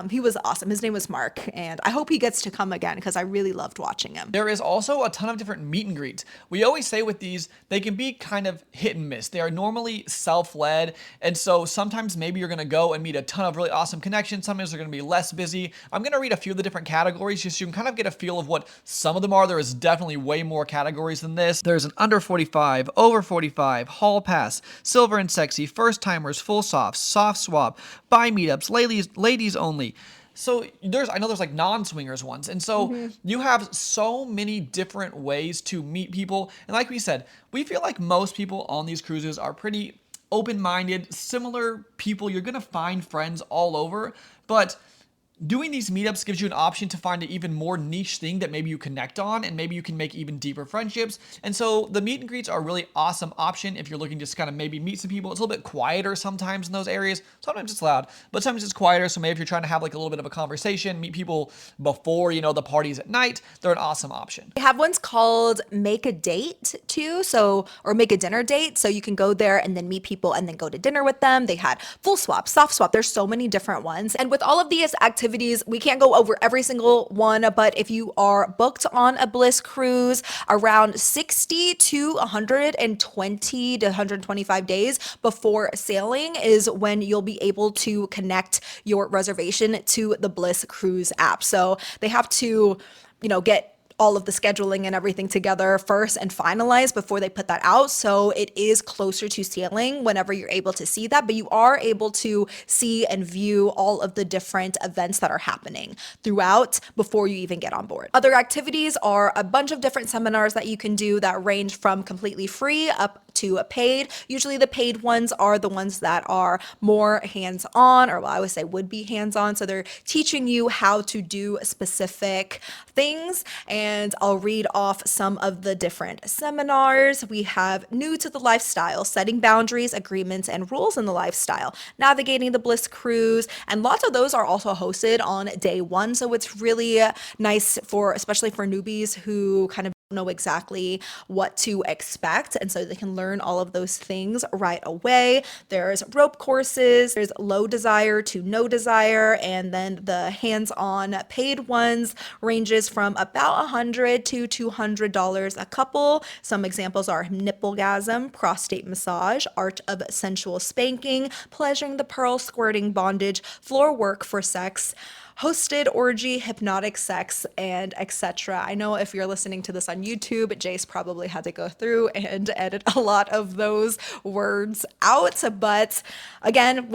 C: He was awesome. His name was Mark, and I hope he gets to come again because I really loved watching him.
D: There is also a ton of different meet and greets. We always say with these, they can be kind of hit and miss. They are normally self-led, and so sometimes maybe you're going to go and meet a ton of really awesome connections. Sometimes they're going to be less busy. I'm going to read a few of the different categories just so you can kind of get a feel of what some of them are. There is definitely way more categories than this. There's an under 45, over 45, hall pass, silver and sexy, first timers, full soft swap, buy meetups, ladies only. So I know there's like non-swingers ones. And so you have so many different ways to meet people. And like we said, we feel like most people on these cruises are pretty open-minded, similar people. You're going to find friends all over, but doing these meetups gives you an option to find an even more niche thing that maybe you connect on, and maybe you can make even deeper friendships. And so the meet and greets are a really awesome option if you're looking to just kind of maybe meet some people. It's a little bit quieter sometimes in those areas. Sometimes it's loud, but sometimes it's quieter. So maybe if you're trying to have like a little bit of a conversation, meet people before, the parties at night, they're an awesome option.
C: We have ones called Make a Date too, or Make a Dinner Date. So you can go there and then meet people and then go to dinner with them. They had full swap, soft swap. There's so many different ones. And with all of these activities, we can't go over every single one, but if you are booked on a Bliss cruise around 60 to 120 to 125 days before sailing is when you'll be able to connect your reservation to the Bliss Cruise app. So they have to, get all of the scheduling and everything together first and finalize before they put that out. So it is closer to sailing whenever you're able to see that, but you are able to see and view all of the different events that are happening throughout before you even get on board. Other activities are a bunch of different seminars that you can do that range from completely free up to a paid. Usually the paid ones are the ones that are more hands-on, or well, I would say would be hands-on. So they're teaching you how to do specific things. And I'll read off some of the different seminars. We have New to the Lifestyle, Setting Boundaries, Agreements, and Rules in the Lifestyle, Navigating the Bliss Cruise. And lots of those are also hosted on day one. So it's really nice for, especially for newbies who kind of know exactly what to expect, and so they can learn all of those things right away. There's rope courses, there's low desire to no desire, and then the hands-on paid ones ranges from about $100 to $200 a couple. Some examples are nipplegasm, prostate massage, art of sensual spanking, pleasuring the pearl, squirting, bondage, floor work for sex, hosted orgy, hypnotic sex, and etc. I know if you're listening to this on YouTube, Jase probably had to go through and edit a lot of those words out. But again,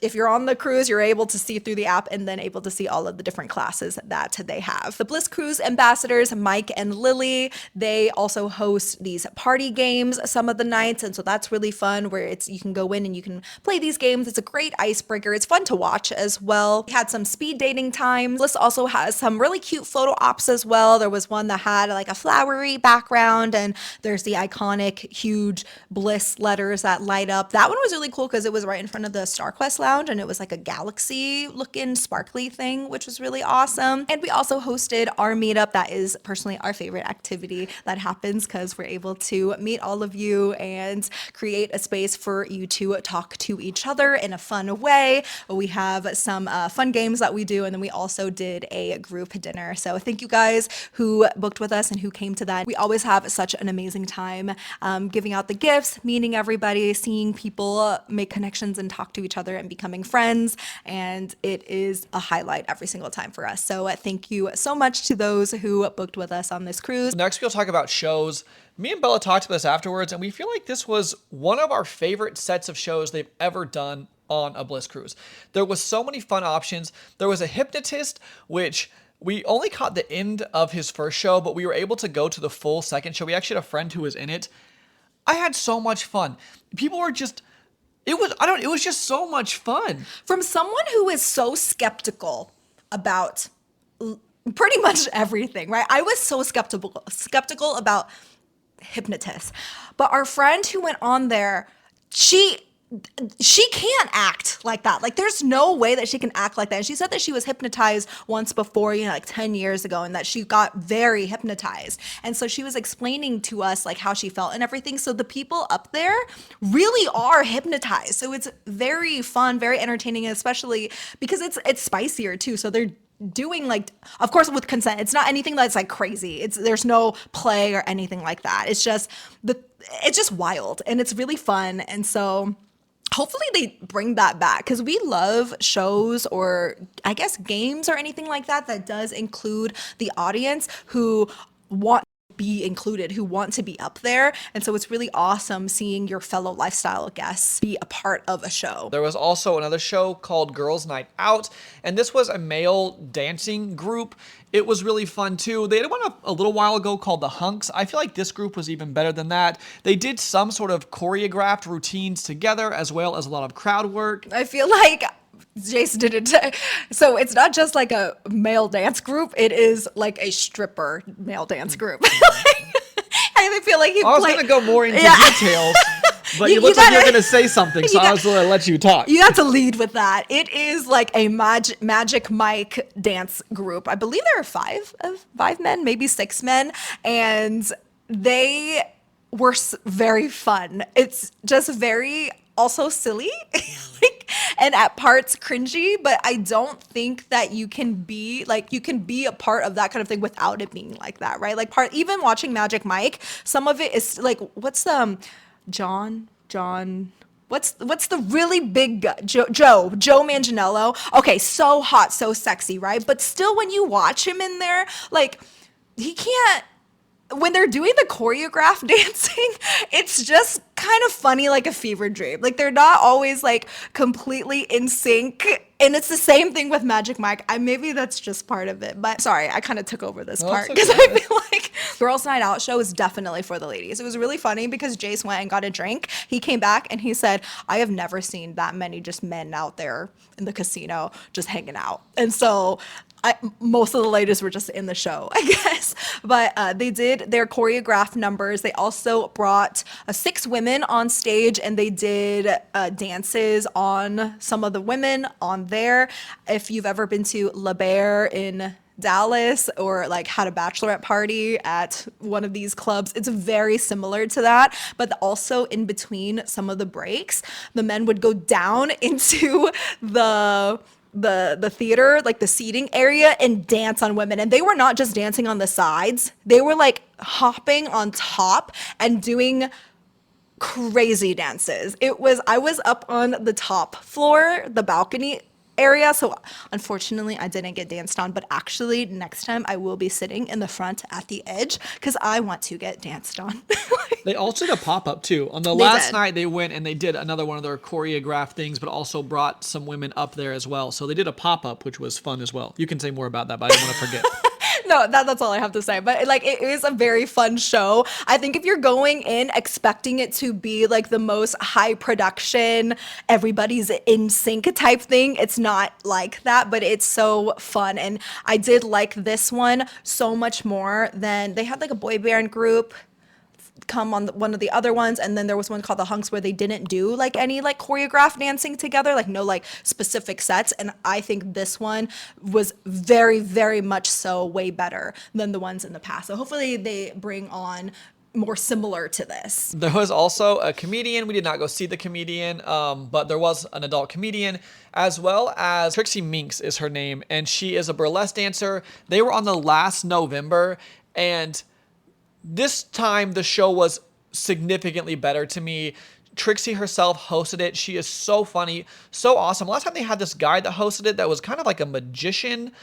C: if you're on the cruise, you're able to see through the app and then able to see all of the different classes that they have. The Bliss Cruise ambassadors, Mike and Lily, they also host these party games some of the nights. And so that's really fun where you can go in and you can play these games. It's a great icebreaker. It's fun to watch as well. We had some speed dating times. Bliss also has some really cute photo ops as well. There was one that had like a flowery background, and there's the iconic huge Bliss letters that light up. That one was really cool because it was right in front of the StarQuest Lounge, and it was like a galaxy looking sparkly thing, which was really awesome. And we also hosted our meetup. That is personally our favorite activity that happens because we're able to meet all of you and create a space for you to talk to each other in a fun way. We have some fun games that we do, and then we also did a group dinner. So thank you guys who booked with us and who came to that. We always have such an amazing time giving out the gifts, meeting everybody, seeing people make connections and talk to each other and becoming friends. And it is a highlight every single time for us. So thank you so much to those who booked with us on this cruise.
D: Next, we'll talk about shows. Me and Bella talked about this afterwards, and we feel like this was one of our favorite sets of shows they've ever done on a Bliss Cruise. There was so many fun options. There was a hypnotist, which we only caught the end of his first show, but we were able to go to the full second show. We actually had a friend who was in it. I had so much fun. People were just, it was just so much fun.
C: From someone who is so skeptical about pretty much everything, right? I was so skeptical about hypnotists. But our friend who went on there, she can't act like that. Like, there's no way that she can act like that. And she said that she was hypnotized once before, like 10 years ago, and that she got very hypnotized. And so she was explaining to us like how she felt and everything. So the people up there really are hypnotized. So it's very fun, very entertaining, especially because it's spicier too. So they're doing, like, of course with consent. It's not anything that's like crazy. There's no play or anything like that. It's just wild, and it's really fun. And so hopefully they bring that back, because we love shows, or I guess games or anything like that does include the audience who want to be included, who want to be up there. And so it's really awesome seeing your fellow lifestyle guests be a part of a show.
D: There was also another show called Girls Night Out, and this was a male dancing group. It was really fun too. They had one a little while ago called the Hunks. I feel like this group was even better than that. They did some sort of choreographed routines together, as well as a lot of crowd work.
C: I feel like Jase did it. So it's not just like a male dance group. It is like a stripper male dance group. I feel like
D: I was going to go more into details. But you looked like you were going to say something, so I was going to let you talk.
C: You have to lead with that. It is like a Magic Mike dance group. I believe there are five men, maybe 6 men, and they were very fun. It's just very also silly, and at parts cringy, but I don't think that you can be a part of that kind of thing without it being like that, right? Like even watching Magic Mike, some of it is like, what's the John, what's the really big guy? Joe Manganiello. Okay, so hot, so sexy, right? But still, when you watch him in there, like, he can't, when they're doing the choreographed dancing, it's just kind of funny, like a fever dream. Like they're not always like completely in sync. And it's the same thing with Magic Mike. Maybe that's just part of it. But sorry, I kind of took over this part because
D: okay.
C: I feel like Girls Night Out show is definitely for the ladies. It was really funny because Jase went and got a drink. He came back and he said, I have never seen that many just men out there in the casino just hanging out. And so most of the ladies were just in the show, I guess. But they did their choreographed numbers. They also brought 6 women on stage and they did dances on some of the women on there. If you've ever been to La Bear in Dallas or like had a bachelorette party at one of these clubs, it's very similar to that. But also in between some of the breaks, the men would go down into the theater, like the seating area, and dance on women. And they were not just dancing on the sides, they were like hopping on top and doing crazy dances. I was up on the top floor, the balcony area, so unfortunately I didn't get danced on, but actually next time I will be sitting in the front at the edge because I want to get danced on.
D: They also did a pop-up too. On the last night, they went and they did another one of their choreographed things, but also brought some women up there as well. So they did a pop-up, which was fun as well. You can say more about that, but I didn't want to forget.
C: No, that's all I have to say. But like, it is a very fun show. I think if you're going in expecting it to be like the most high production, everybody's in sync type thing, it's not like that, but it's so fun. And I did like this one so much more than they had like a boy band group come on one of the other ones, and then there was one called the Hunks where they didn't do like any like choreographed dancing together, like no like specific sets. And I think this one was very, very much so way better than the ones in the past. So hopefully they bring on more similar to this.
D: There was also a comedian. We did not go see the comedian, but there was an adult comedian, as well as Trixie Minks is her name, and she is a burlesque dancer. They were on the last November, and this time the show was significantly better to me. Trixie herself hosted it. She is so funny, so awesome. Last time they had this guy that hosted it that was kind of like a magician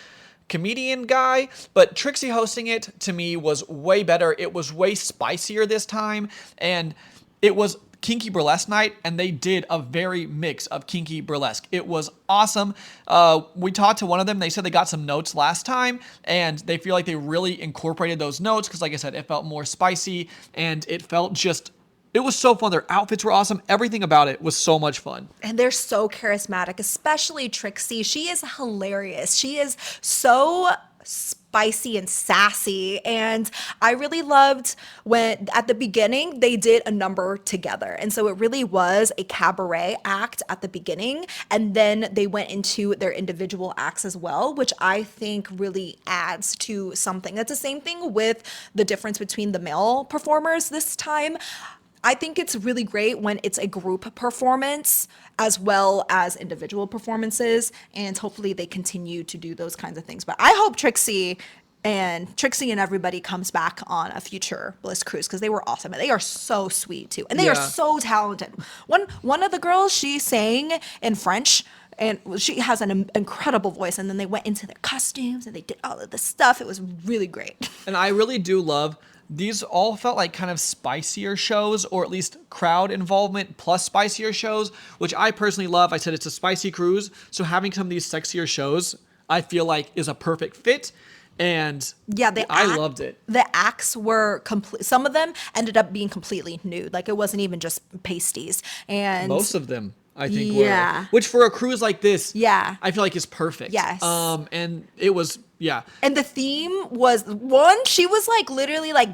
D: comedian guy, but Trixie hosting it to me was way better. It was way spicier this time, and it was kinky burlesque night, and they did a very mix of kinky burlesque. It was awesome. We talked to one of them. They said they got some notes last time, and they feel like they really incorporated those notes because, like I said, it felt more spicy, and it felt just, it was so fun. Their outfits were awesome. Everything about it was so much fun.
C: And they're so charismatic, especially Trixie. She is hilarious. She is so spicy and sassy, and I really loved when at the beginning they did a number together, and so it really was a cabaret act at the beginning, and then they went into their individual acts as well, which I think really adds to something. That's the same thing with the difference between the male performers this time. I think it's really great when it's a group performance as well as individual performances, and hopefully they continue to do those kinds of things. But I hope Trixie and everybody comes back on a future Bliss Cruise because they were awesome. And they are so sweet too. And they are so talented. One of the girls, she sang in French, and she has an incredible voice. And then they went into their costumes and they did all of this stuff. It was really great.
D: And I really do love, these all felt like kind of spicier shows, or at least crowd involvement plus spicier shows, which I personally love. I said it's a spicy cruise, so having some of these sexier shows, I feel like is a perfect fit. And
C: yeah,
D: I loved it.
C: The acts were complete. Some of them ended up being completely nude. Like it wasn't even just pasties. And
D: most of them, I think, were. Which for a cruise like this, I feel like is perfect.
C: Yes.
D: And it was,
C: And the theme was one, she was like literally like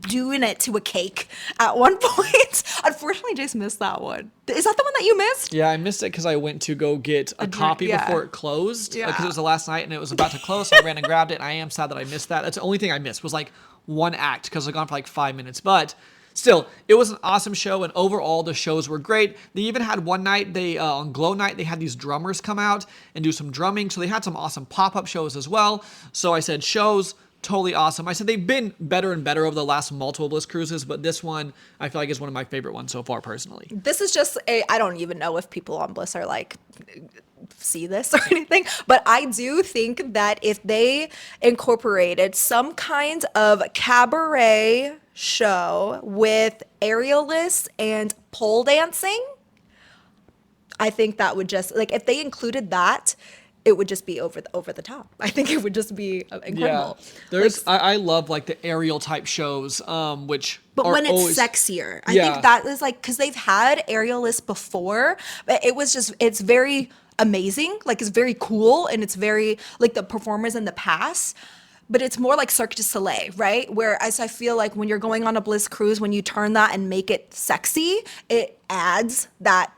C: doing it to a cake at one point. Unfortunately, Jase missed that one. Is that the one that you missed?
D: Yeah, I missed it because I went to go get a copy before it closed because it was the last night and it was about to close. So I ran and grabbed it, and I am sad that I missed that. That's the only thing I missed was like one act because I've gone for like 5 minutes. But still, it was an awesome show, and overall the shows were great. They even had one night, on Glow Night, they had these drummers come out and do some drumming. So they had some awesome pop-up shows as well. So I said shows, totally awesome. I said they've been better and better over the last multiple Bliss Cruises, but this one I feel like is one of my favorite ones so far personally.
C: This is just I don't even know if people on Bliss are like see this or anything, but I do think that if they incorporated some kind of cabaret show with aerialists and pole dancing, I think that would just, like, if they included that, it would just be over the top. I think it would just be incredible.
D: Yeah. There's I love like the aerial type shows, which
C: but
D: are
C: when it's
D: always,
C: sexier, I
D: Yeah.
C: think that is like, because they've had aerialists before, but it's very amazing. Like, it's very cool, and it's very like the performers in the past. But it's more like Cirque du Soleil, right? Whereas I feel like when you're going on a Bliss cruise, when you turn that and make it sexy, it adds that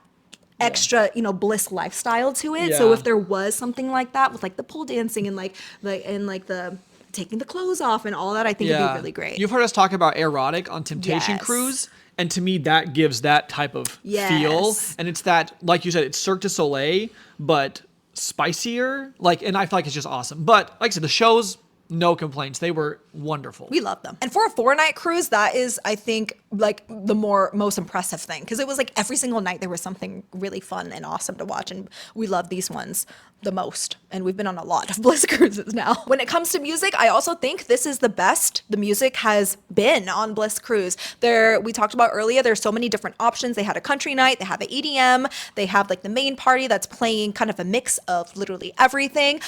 C: extra, Bliss lifestyle to it. So
D: Yeah.
C: if there was something like that with like the pole dancing and like the taking the clothes off and all that, I think it'd be really great.
D: You've heard us talk about erotic on Temptation
C: Yes.
D: Cruise. And to me, that gives that type of feel.
C: Yes.
D: And it's that, like you said, it's Cirque du Soleil, but spicier. Like, and I feel like it's just awesome. But like I said, the shows, no complaints. They were wonderful.
C: We love them. And for a 4-night cruise, that is, I think, like the most impressive thing. Because it was like every single night there was something really fun and awesome to watch. And we love these ones the most. And we've been on a lot of Bliss cruises now. When it comes to music, I also think this is the best the music has been on Bliss Cruise. We talked about earlier, there's so many different options. They had a country night, they have an EDM, they have like the main party that's playing kind of a mix of literally everything.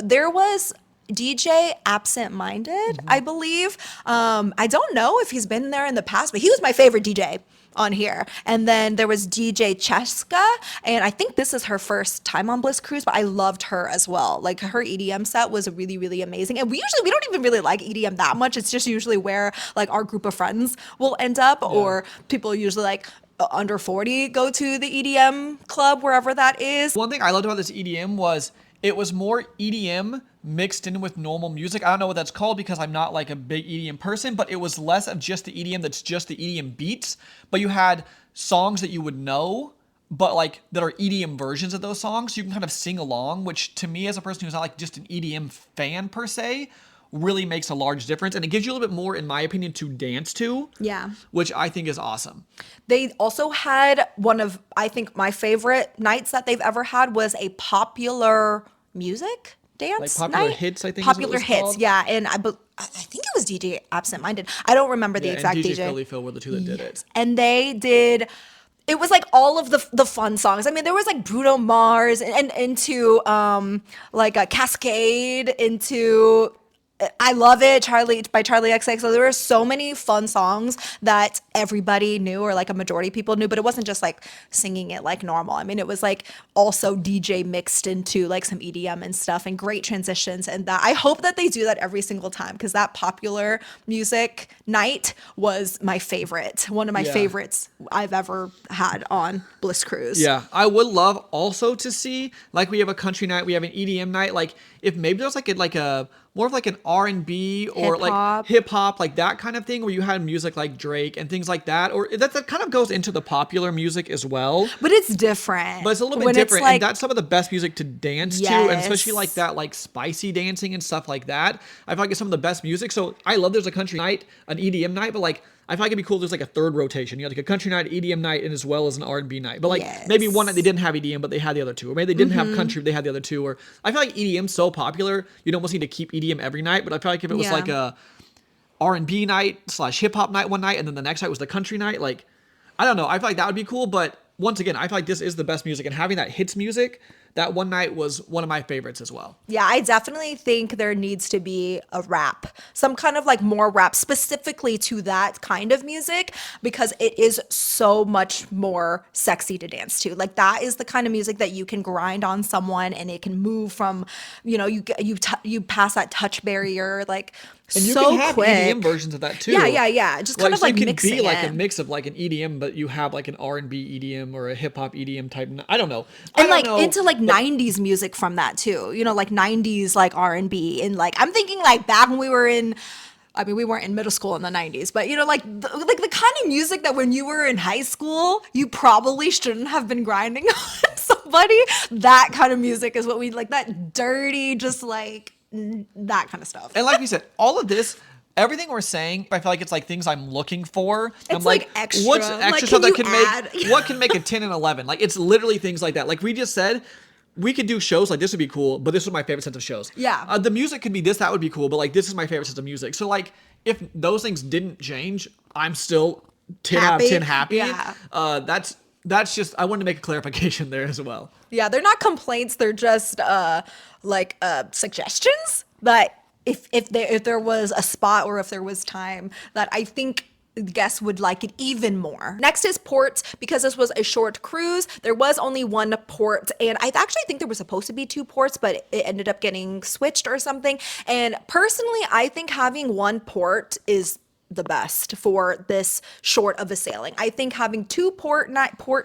C: There was DJ Absent Minded, I believe. I don't know if he's been there in the past, but he was my favorite DJ on here. And then there was DJ Cheska, and I think this is her first time on Bliss Cruise, but I loved her as well. Like, her EDM set was really, really amazing. And we don't even really like EDM that much. It's just usually where like our group of friends will end up, or people usually like under 40 go to the EDM club, wherever that is.
D: One thing I loved about this EDM was it was more EDM mixed in with normal music. I don't know what that's called because I'm not like a big EDM person, but it was less of just the EDM that's just the EDM beats, but you had songs that you would know, but like that are EDM versions of those songs. You can kind of sing along, which to me as a person who's not like just an EDM fan per se, really makes a large difference. And it gives you a little bit more, in my opinion, to dance to.
C: Yeah.
D: Which I think is awesome.
C: They also had one of, I think, my favorite nights that they've ever had was a popular music dance
D: Like popular
C: night.
D: hits, I think is what
C: Popular
D: it was
C: hits,
D: called.
C: yeah. And I think it was DJ Absent Minded. I don't remember the exact
D: and DJ
C: DJ.
D: Philly Phil were the two that did it.
C: And they did, it was like all of the fun songs. I mean, there was like Bruno Mars and into like a Cascade, into I Love It, by Charlie XX. So there were so many fun songs that everybody knew, or like a majority of people knew, but it wasn't just like singing it like normal. I mean, it was like also DJ mixed into like some EDM and stuff, and great transitions. And that, I hope that they do that every single time, because that popular music night was my favorite. One of my favorites I've ever had on Bliss Cruise.
D: Yeah, I would love also to see, like, we have a country night, we have an EDM night, like if maybe there's like a more of like an R&B or
C: Hip-hop.
D: like hip hop, like that kind of thing, where you had music like Drake and things like that, or that kind of goes into the popular music as well.
C: But it's different.
D: But it's a little bit
C: When it's
D: different,
C: like-
D: and that's some of the best music to dance to, and especially
C: Yes.
D: like that, like spicy dancing and stuff like that. I feel like it's some of the best music. So I love there's a country night, an EDM night, but like I feel like it'd be cool if there's like a third rotation. You know, like a country night, EDM night, and as well as an R&B night. But like maybe one night they didn't have EDM, but they had the other two, or maybe they didn't have country, but they had the other two. Or I feel like EDM's so popular, you'd almost need to keep EDM every night. But I feel like if it was like a R&B night / hip hop night one night, and then the next night was the country night, like I don't know, I feel like that would be cool. But once again, I feel like this is the best music, and having that hits music, that one night was one of my favorites as well.
C: Yeah, I definitely think there needs to be a rap, some kind of like more rap specifically to that kind of music, because it is so much more sexy to dance to. Like, that is the kind of music that you can grind on someone and it can move from, you know, you pass that touch barrier like
D: And you
C: so
D: can have
C: quick.
D: EDM versions of that too.
C: Yeah. Just kind of
D: so
C: like
D: it can
C: mixing
D: be like
C: it.
D: a mix of like an EDM, but you have like an R&B EDM or a hip hop EDM type. I don't know.
C: And like into like 90s music from that too, you know, like 90s like R&B, and like I'm thinking like back when we were in, I mean, we weren't in middle school in the 90s, but you know, like the kind of music that when you were in high school you probably shouldn't have been grinding on somebody. That kind of music is what we like, that dirty, just like that kind of stuff.
D: And like we said, all of this, everything we're saying, I feel like it's like things I'm looking for. I'm
C: It's like extra.
D: What's
C: Like,
D: extra
C: can
D: stuff that
C: you
D: can
C: add?
D: make what can make a 10 and 11? Like, it's literally things like that. Like we just said, we could do shows like this would be cool, but this was my favorite sense of shows.
C: Yeah.
D: The music could be this, that would be cool, but like this is my favorite sense of music. So like if those things didn't change, I'm still 10 out of 10 happy.
C: Yeah.
D: That's just, I wanted to make a clarification there as well.
C: Yeah, they're not complaints. They're just suggestions. But if there was a spot or if there was time that I think guests would like it even more. Next is ports. Because this was a short cruise, there was only one port, and I actually think there was supposed to be two ports, but it ended up getting switched or something. And personally, I think having one port is the best for this short of a sailing. I think having two port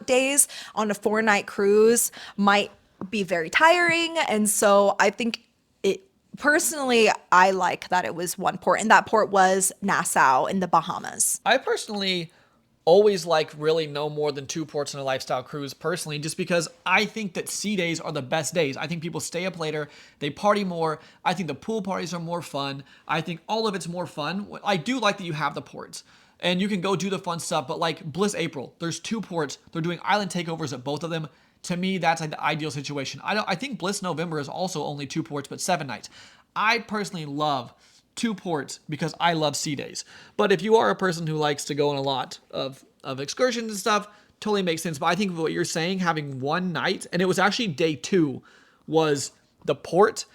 C: days on a 4-night cruise might be very tiring, and so I think personally, I like that it was one port, and that port was Nassau in the Bahamas.
D: I personally always like really no more than 2 ports on a lifestyle cruise personally, just because I think that sea days are the best days. I think people stay up later, they party more. I think the pool parties are more fun. I think all of it's more fun. I do like that you have the ports and you can go do the fun stuff, but like Bliss April, there's 2 ports. They're doing island takeovers at both of them. To me, that's like the ideal situation. I think Bliss November is also only 2 ports, but 7 nights. I personally love 2 ports because I love sea days. But if you are a person who likes to go on a lot of excursions and stuff, totally makes sense. But I think what you're saying, having 1 night, and it was actually day 2, was the port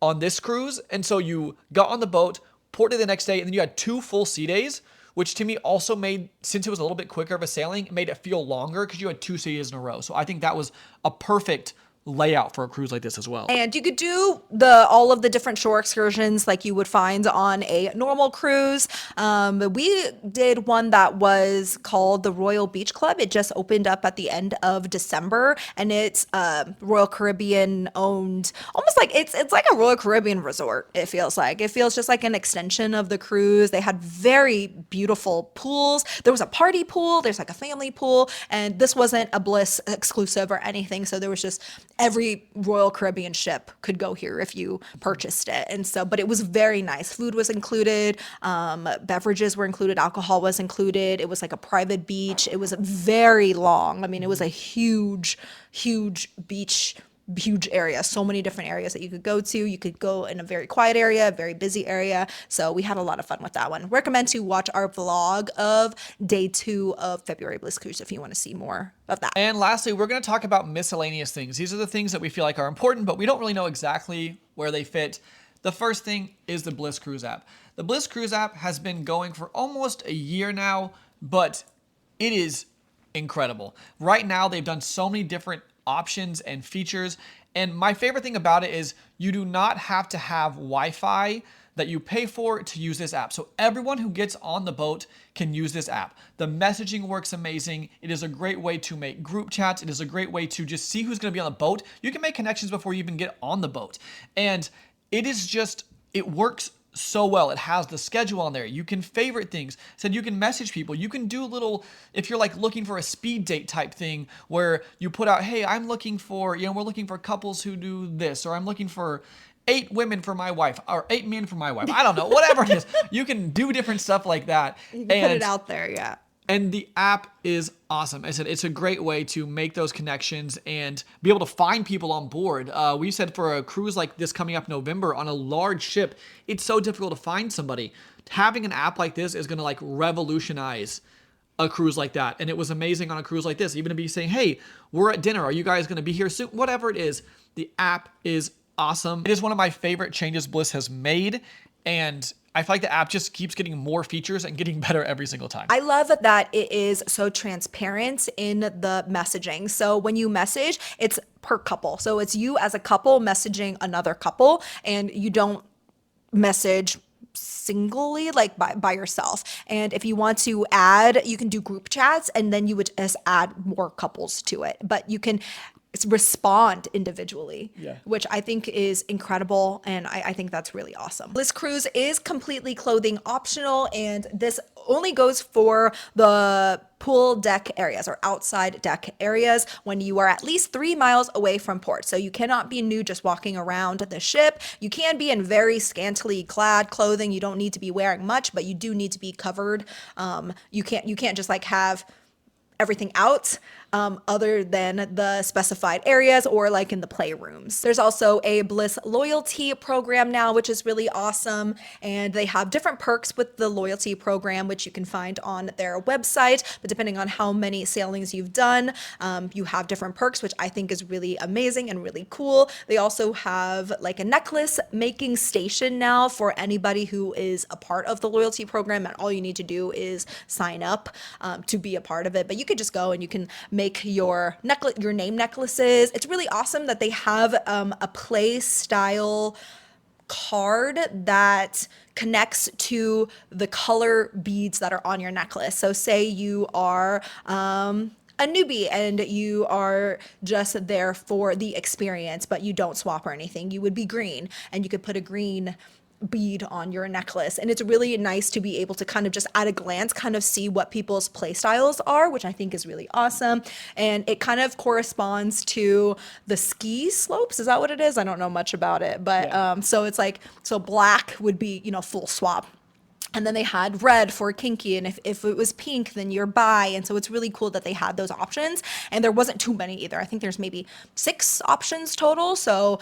D: on this cruise. And so you got on the boat, ported the next day, and then you had 2 full sea days, which to me also made, since it was a little bit quicker of a sailing, it made it feel longer because you had 2 sea days in a row. So I think that was a perfect layout for a cruise like this as well.
C: And you could do all of the different shore excursions like you would find on a normal cruise. We did one that was called the Royal Beach Club. It just opened up at the end of December, and it's Royal Caribbean owned, almost like it's like a Royal Caribbean resort. It feels just like an extension of the cruise. They had very beautiful pools. There was a party pool. There's like a family pool, and this wasn't a Bliss exclusive or anything. So there was just every Royal Caribbean ship could go here if you purchased it. And so, but it was very nice. Food was included, beverages were included, alcohol was included. It was like a private beach. It was very long. I mean, it was a huge beach, huge area, so many different areas that you could go to. You could go in a very quiet area, a very busy area. So we had a lot of fun with that one. Recommend to watch our vlog of day 2 of February Bliss Cruise if you want to see more of that.
D: And lastly, we're going to talk about miscellaneous things. These are the things that we feel like are important, but we don't really know exactly where they fit. The first thing is the Bliss Cruise app. The Bliss Cruise app has been going for almost a year now, but it is incredible. Right now, they've done so many different options and features, and my favorite thing about it is you do not have to have Wi-Fi that you pay for to use this app. So everyone who gets on the boat can use this app. The messaging works amazing. It is a great way to make group chats. It is a great way to just see who's going to be on the boat. You can make connections before you even get on the boat, and it works so well. It has the schedule on there. You can favorite things. Said you can message people. You can do little, if you're like looking for a speed date type thing where you put out, hey, I'm looking for, we're looking for couples who do this, or I'm looking for 8 women for my wife, or 8 men for my wife. I don't know, whatever it is. You can do different stuff like that.
C: You can put it out there, yeah.
D: And the app is awesome. I said it's a great way to make those connections and be able to find people on board. We said for a cruise like this coming up November on a large ship, it's so difficult to find somebody. Having an app like this is going to like revolutionize a cruise like that. And it was amazing on a cruise like this, even to be saying, hey, we're at dinner. Are you guys going to be here soon? Whatever it is, the app is awesome. It is one of my favorite changes Bliss has made. And I feel like the app just keeps getting more features and getting better every single time.
C: I love that it is so transparent in the messaging. So when you message, it's per couple. So it's you as a couple messaging another couple, and you don't message singly, like by yourself. And if you want to add, you can do group chats, and then you would just add more couples to it. But you can respond individually, which I think is incredible, and I think that's really awesome. Bliss Cruise is completely clothing optional, and this only goes for the pool deck areas or outside deck areas when you are at least 3 miles away from port. So you cannot be nude just walking around the ship. You can be in very scantily clad clothing. You don't need to be wearing much, but you do need to be covered. You can't just like have everything out. other than the specified areas or like in the playrooms. There's also a Bliss loyalty program now, which is really awesome. And they have different perks with the loyalty program, which you can find on their website. But depending on how many sailings you've done, you have different perks, which I think is really amazing and really cool. They also have like a necklace making station now for anybody who is a part of the loyalty program, and all you need to do is sign up to be a part of it. But you could just go and you can make your name necklaces. It's really awesome that they have a play style card that connects to the color beads that are on your necklace. So say you are a newbie and you are just there for the experience, but you don't swap or anything, you would be green, and you could put a green bead on your necklace. And it's really nice to be able to kind of just at a glance kind of see what people's play styles are, which I think is really awesome. And it kind of corresponds to the ski slopes. Is that what it is? I don't know much about it, but so it's like, so black would be, full swap. And then they had red for kinky, and if it was pink, then you're bi. And so it's really cool that they had those options. And there wasn't too many either. I think there's maybe 6 options total. So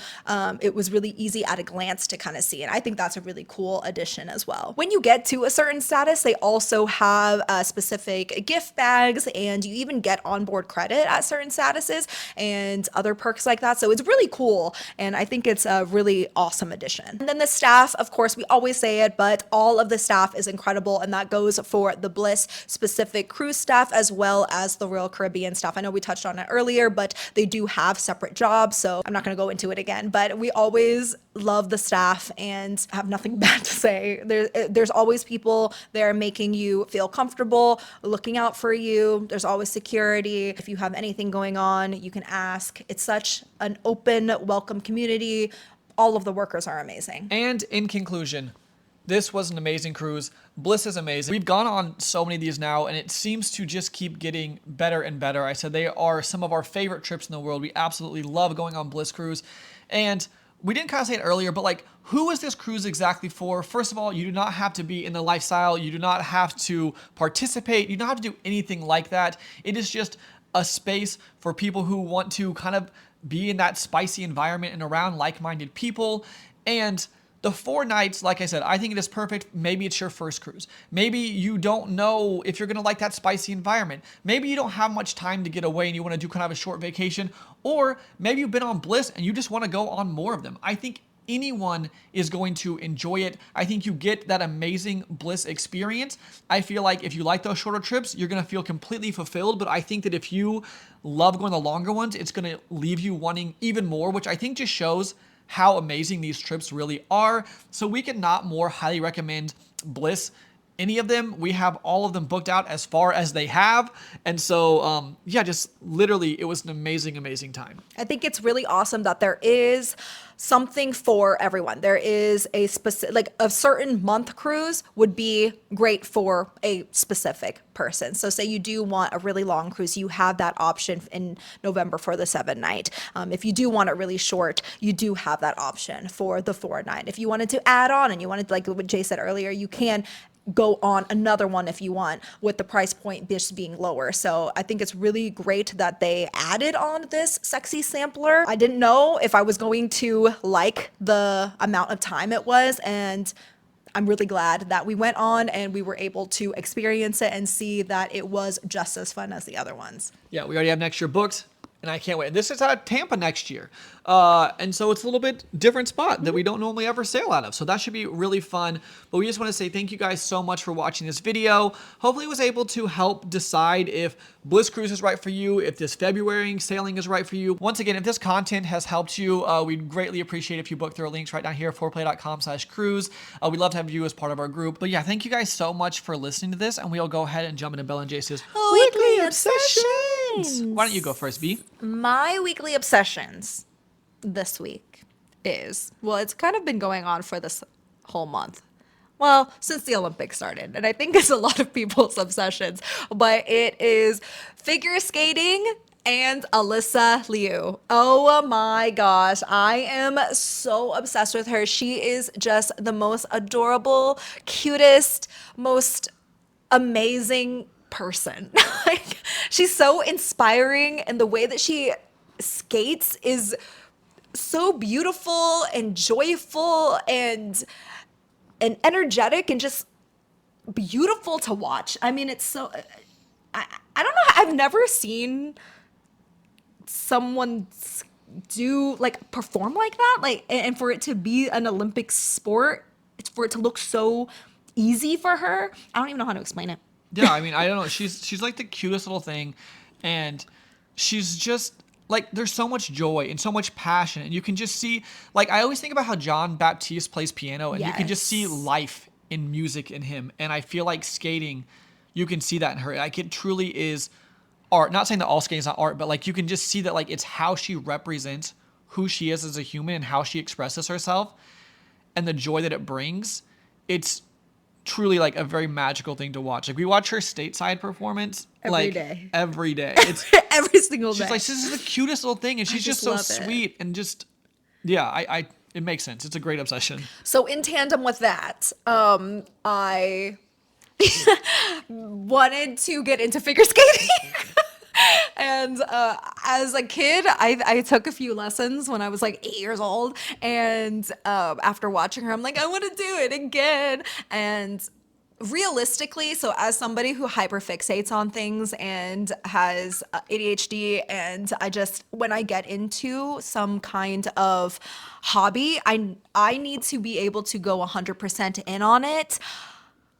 C: it was really easy at a glance to kind of see. And I think that's a really cool addition as well. When you get to a certain status, they also have specific gift bags, and you even get onboard credit at certain statuses and other perks like that. So it's really cool. And I think it's a really awesome addition. And then the staff, of course, we always say it, but all of the staff is incredible, and that goes for the Bliss specific cruise staff as well as the Royal Caribbean staff. I know we touched on it earlier, but they do have separate jobs, so I'm not going to go into it again, but we always love the staff and have nothing bad to say. There's always people there making you feel comfortable, looking out for you. There's always security. If you have anything going on, you can ask. It's such an open, welcome community. All of the workers are amazing.
D: And in conclusion, this was an amazing cruise. Bliss is amazing. We've gone on so many of these now, and it seems to just keep getting better and better. I said they are some of our favorite trips in the world. We absolutely love going on Bliss Cruise. And we didn't kind of say it earlier, but like, who is this cruise exactly for? First of all, you do not have to be in the lifestyle. You do not have to participate. You don't have to do anything like that. It is just a space for people who want to kind of be in that spicy environment and around like-minded people. And the 4 nights, like I said, I think it is perfect. Maybe it's your first cruise. Maybe you don't know if you're going to like that spicy environment. Maybe you don't have much time to get away and you want to do kind of a short vacation. Or maybe you've been on Bliss and you just want to go on more of them. I think anyone is going to enjoy it. I think you get that amazing Bliss experience. I feel like if you like those shorter trips, you're going to feel completely fulfilled. But I think that if you love going the longer ones, it's going to leave you wanting even more, which I think just shows how amazing these trips really are. So we could not more highly recommend Bliss. Any of them, we have all of them booked out as far as they have. And so, just literally, it was an amazing, amazing time.
C: I think it's really awesome that there is something for everyone. There is a specific, like a certain month cruise would be great for a specific person. So say you do want a really long cruise, you have that option in November for the 7-night. If you do want it really short, you do have that option for the 4-night. If you wanted to add on and you wanted, like what Jay said earlier, you can go on another one if you want, with the price point just being lower. So I think it's really great that they added on this sexy sampler. I didn't know if I was going to like the amount of time it was, and I'm really glad that we went on and we were able to experience it and see that it was just as fun as the other ones.
D: Yeah, we already have next year booked, and I can't wait. This is at Tampa next year. And so it's a little bit different spot that we don't normally ever sail out of. So that should be really fun. But we just want to say thank you guys so much for watching this video. Hopefully it was able to help decide if Bliss Cruise is right for you, if this February sailing is right for you. Once again, if this content has helped you, we'd greatly appreciate if you book through our links right down here, foreplay.com/cruise. We'd love to have you as part of our group. But yeah, thank you guys so much for listening to this, and we'll go ahead and jump into Belle and Jase's
C: Weekly Obsessions.
D: Why don't you go first, B?
C: My weekly obsessions this week is, well, it's kind of been going on for this whole month. Well, since the Olympics started, and I think it's a lot of people's obsessions, but it is figure skating and Alyssa Liu. Oh my gosh, I am so obsessed with her. She is just the most adorable, cutest, most amazing person. Like, she's so inspiring, and the way that she skates is so beautiful and joyful and energetic and just beautiful to watch. I mean, it's so I don't know, I've never seen someone do like perform like that, like, and for it to be an Olympic sport, it's for it to look so easy for her. I don't even know how to explain it.
D: Yeah, I mean, I don't know. She's like the cutest little thing, and she's just like, there's so much joy and so much passion, and you can just see, like, I always think about how John Baptiste plays piano, and you can just see life in music in him, and I feel like skating, you can see that in her. Like, it truly is art. Not saying that all skating is not art, but like, you can just see that, like, it's how she represents who she is as a human and how she expresses herself, and the joy that it brings. It's truly like a very magical thing to watch. Like, we watch her stateside performance every day. It's
C: Every single day.
D: She's like, this is the cutest little thing, and she's just so sweet and just, yeah, I it makes sense. It's a great obsession.
C: So in tandem with that, I wanted to get into figure skating. And as a kid, I took a few lessons when I was like 8 years old. And after watching her, I'm like, I want to do it again. And realistically, so as somebody who hyperfixates on things and has ADHD, and when I get into some kind of hobby, I need to be able to go 100% in on it.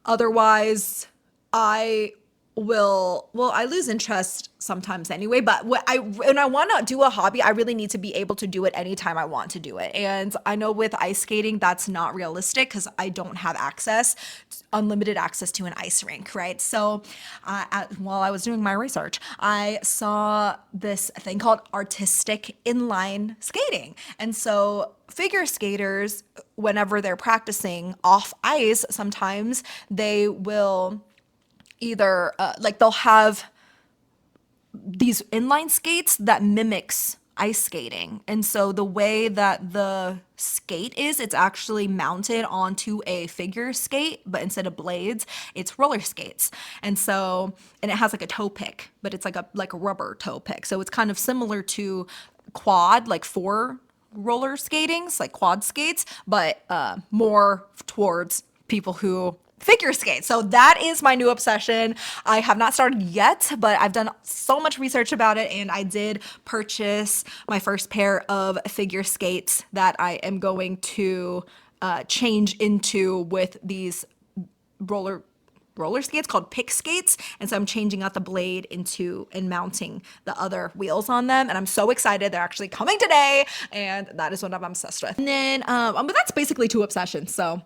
C: Otherwise, I lose interest sometimes anyway, but when I want to do a hobby, I really need to be able to do it anytime I want to do it. And I know with ice skating, that's not realistic because I don't have unlimited access to an ice rink, right? So while I was doing my research, I saw this thing called artistic inline skating. And so figure skaters, whenever they're practicing off ice, sometimes they will either they'll have these inline skates that mimics ice skating. And so the way that the skate is, it's actually mounted onto a figure skate, but instead of blades, it's roller skates. And it has like a toe pick, but it's like a rubber toe pick. So it's kind of similar to quad, like four roller skatings, like quad skates, but more towards people who figure skate. So that is my new obsession. I have not started yet, but I've done so much research about it, and I did purchase my first pair of figure skates that I am going to change into with these roller skates called pick skates. And so I'm changing out the blade and mounting the other wheels on them. And I'm so excited. They're actually coming today, and that is what I'm obsessed with. And then, but that's basically 2 obsessions. So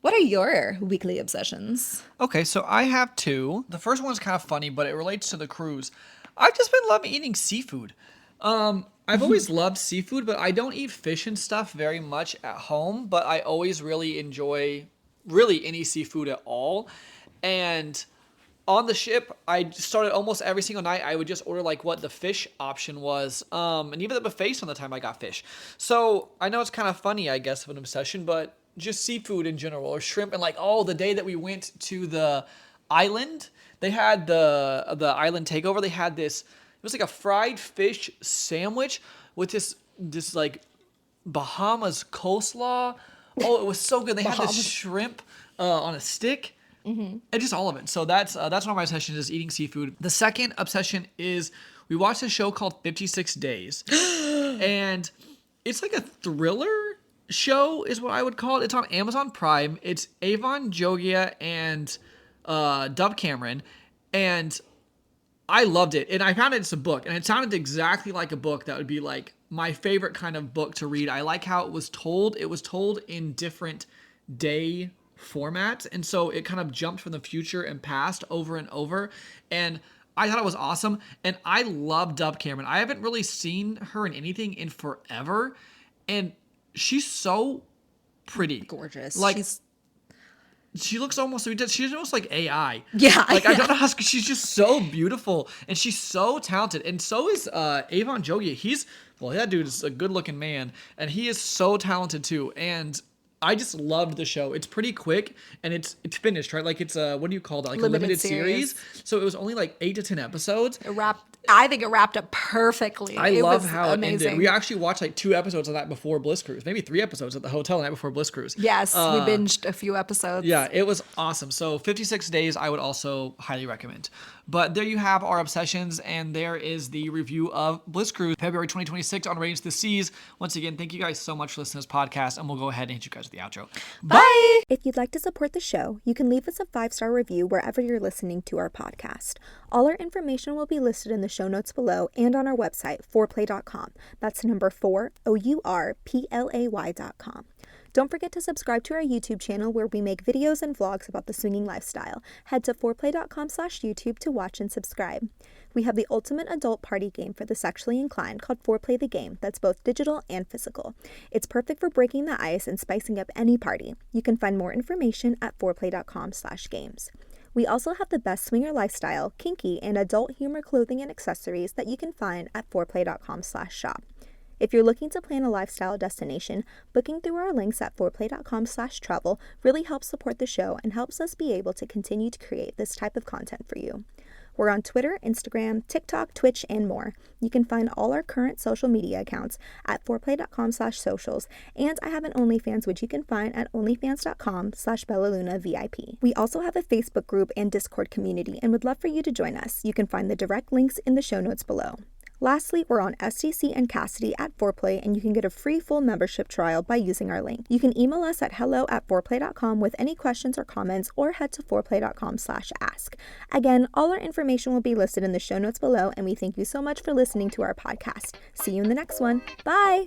C: what are your weekly obsessions?
D: Okay, so I have 2. The first one's kind of funny, but it relates to the cruise. I've just been loving eating seafood. I've always loved seafood, but I don't eat fish and stuff very much at home, but I always really enjoy any seafood at all. And on the ship, I started almost every single night, I would just order like what the fish option was. And even the buffet some of the time I got fish. So I know it's kind of funny, I guess, of an obsession, but just seafood in general, or shrimp. And like, the day that we went to the island, they had the island takeover. They had this, it was like a fried fish sandwich with this like Bahamas coleslaw. Oh, it was so good. They had this shrimp on a stick. Mm-hmm. And just all of it. So that's one of my obsessions, is eating seafood. The second obsession is we watched a show called 56 Days. And it's like a thriller show is what I would call it. It's on Amazon Prime. It's Avon Jogia and Dub Cameron. And I loved it. And I found it's a book. And it sounded exactly like a book that would be like my favorite kind of book to read. I like how it was told. It was told in different day formats, and so it kind of jumped from the future and past over and over, and I thought it was awesome. And I love Dub Cameron. I haven't really seen her in anything in forever, and she's so pretty,
C: gorgeous.
D: Like, she looks almost like AI.
C: Yeah,
D: like I don't know how, she's just so beautiful, and she's so talented, and so is Avon Jogia. That dude is a good looking man, and he is so talented too. And I just loved the show. It's pretty quick and it's finished, right? Like it's a, what do you call that? Like
C: Limited
D: a limited
C: series.
D: series. So it was only like 8 to 10 episodes.
C: I think it wrapped up perfectly.
D: I
C: It
D: love
C: was
D: how
C: amazing.
D: it ended. We actually watched like 2 episodes of that before Bliss Cruise, maybe 3 episodes at the hotel the night before Bliss Cruise.
C: Yes, we binged a few episodes.
D: Yeah, it was awesome. So 56 Days, I would also highly recommend. But there you have our obsessions, and there is the review of Bliss Cruise February 2026 on Radiance to the Seas. Once again, thank you guys so much for listening to this podcast, and we'll go ahead and hit you guys with the outro.
C: Bye.
B: If you'd like to support the show, you can leave us a 5-star review wherever you're listening to our podcast. All our information will be listed in the show notes below and on our website, fourplay.com. That's number 4, OURPLAY.com. Don't forget to subscribe to our YouTube channel where we make videos and vlogs about the swinging lifestyle. Head to fourplay.com/YouTube to watch and subscribe. We have the ultimate adult party game for the sexually inclined called Foreplay the Game that's both digital and physical. It's perfect for breaking the ice and spicing up any party. You can find more information at foreplay.com/games. We also have the best swinger lifestyle, kinky, and adult humor clothing and accessories that you can find at foreplay.com/shop. If you're looking to plan a lifestyle destination, booking through our links at foreplay.com/travel really helps support the show and helps us be able to continue to create this type of content for you. We're on Twitter, Instagram, TikTok, Twitch, and more. You can find all our current social media accounts at foreplay.com/socials, and I have an OnlyFans which you can find at onlyfans.com/BellaLunaVIP. We also have a Facebook group and Discord community and would love for you to join us. You can find the direct links in the show notes below. Lastly, we're on STC and Cassidy at Foreplay, and you can get a free full membership trial by using our link. You can email us at hello@foreplay.com with any questions or comments, or head to foreplay.com/ask. Again, all our information will be listed in the show notes below, and we thank you so much for listening to our podcast. See you in the next one. Bye!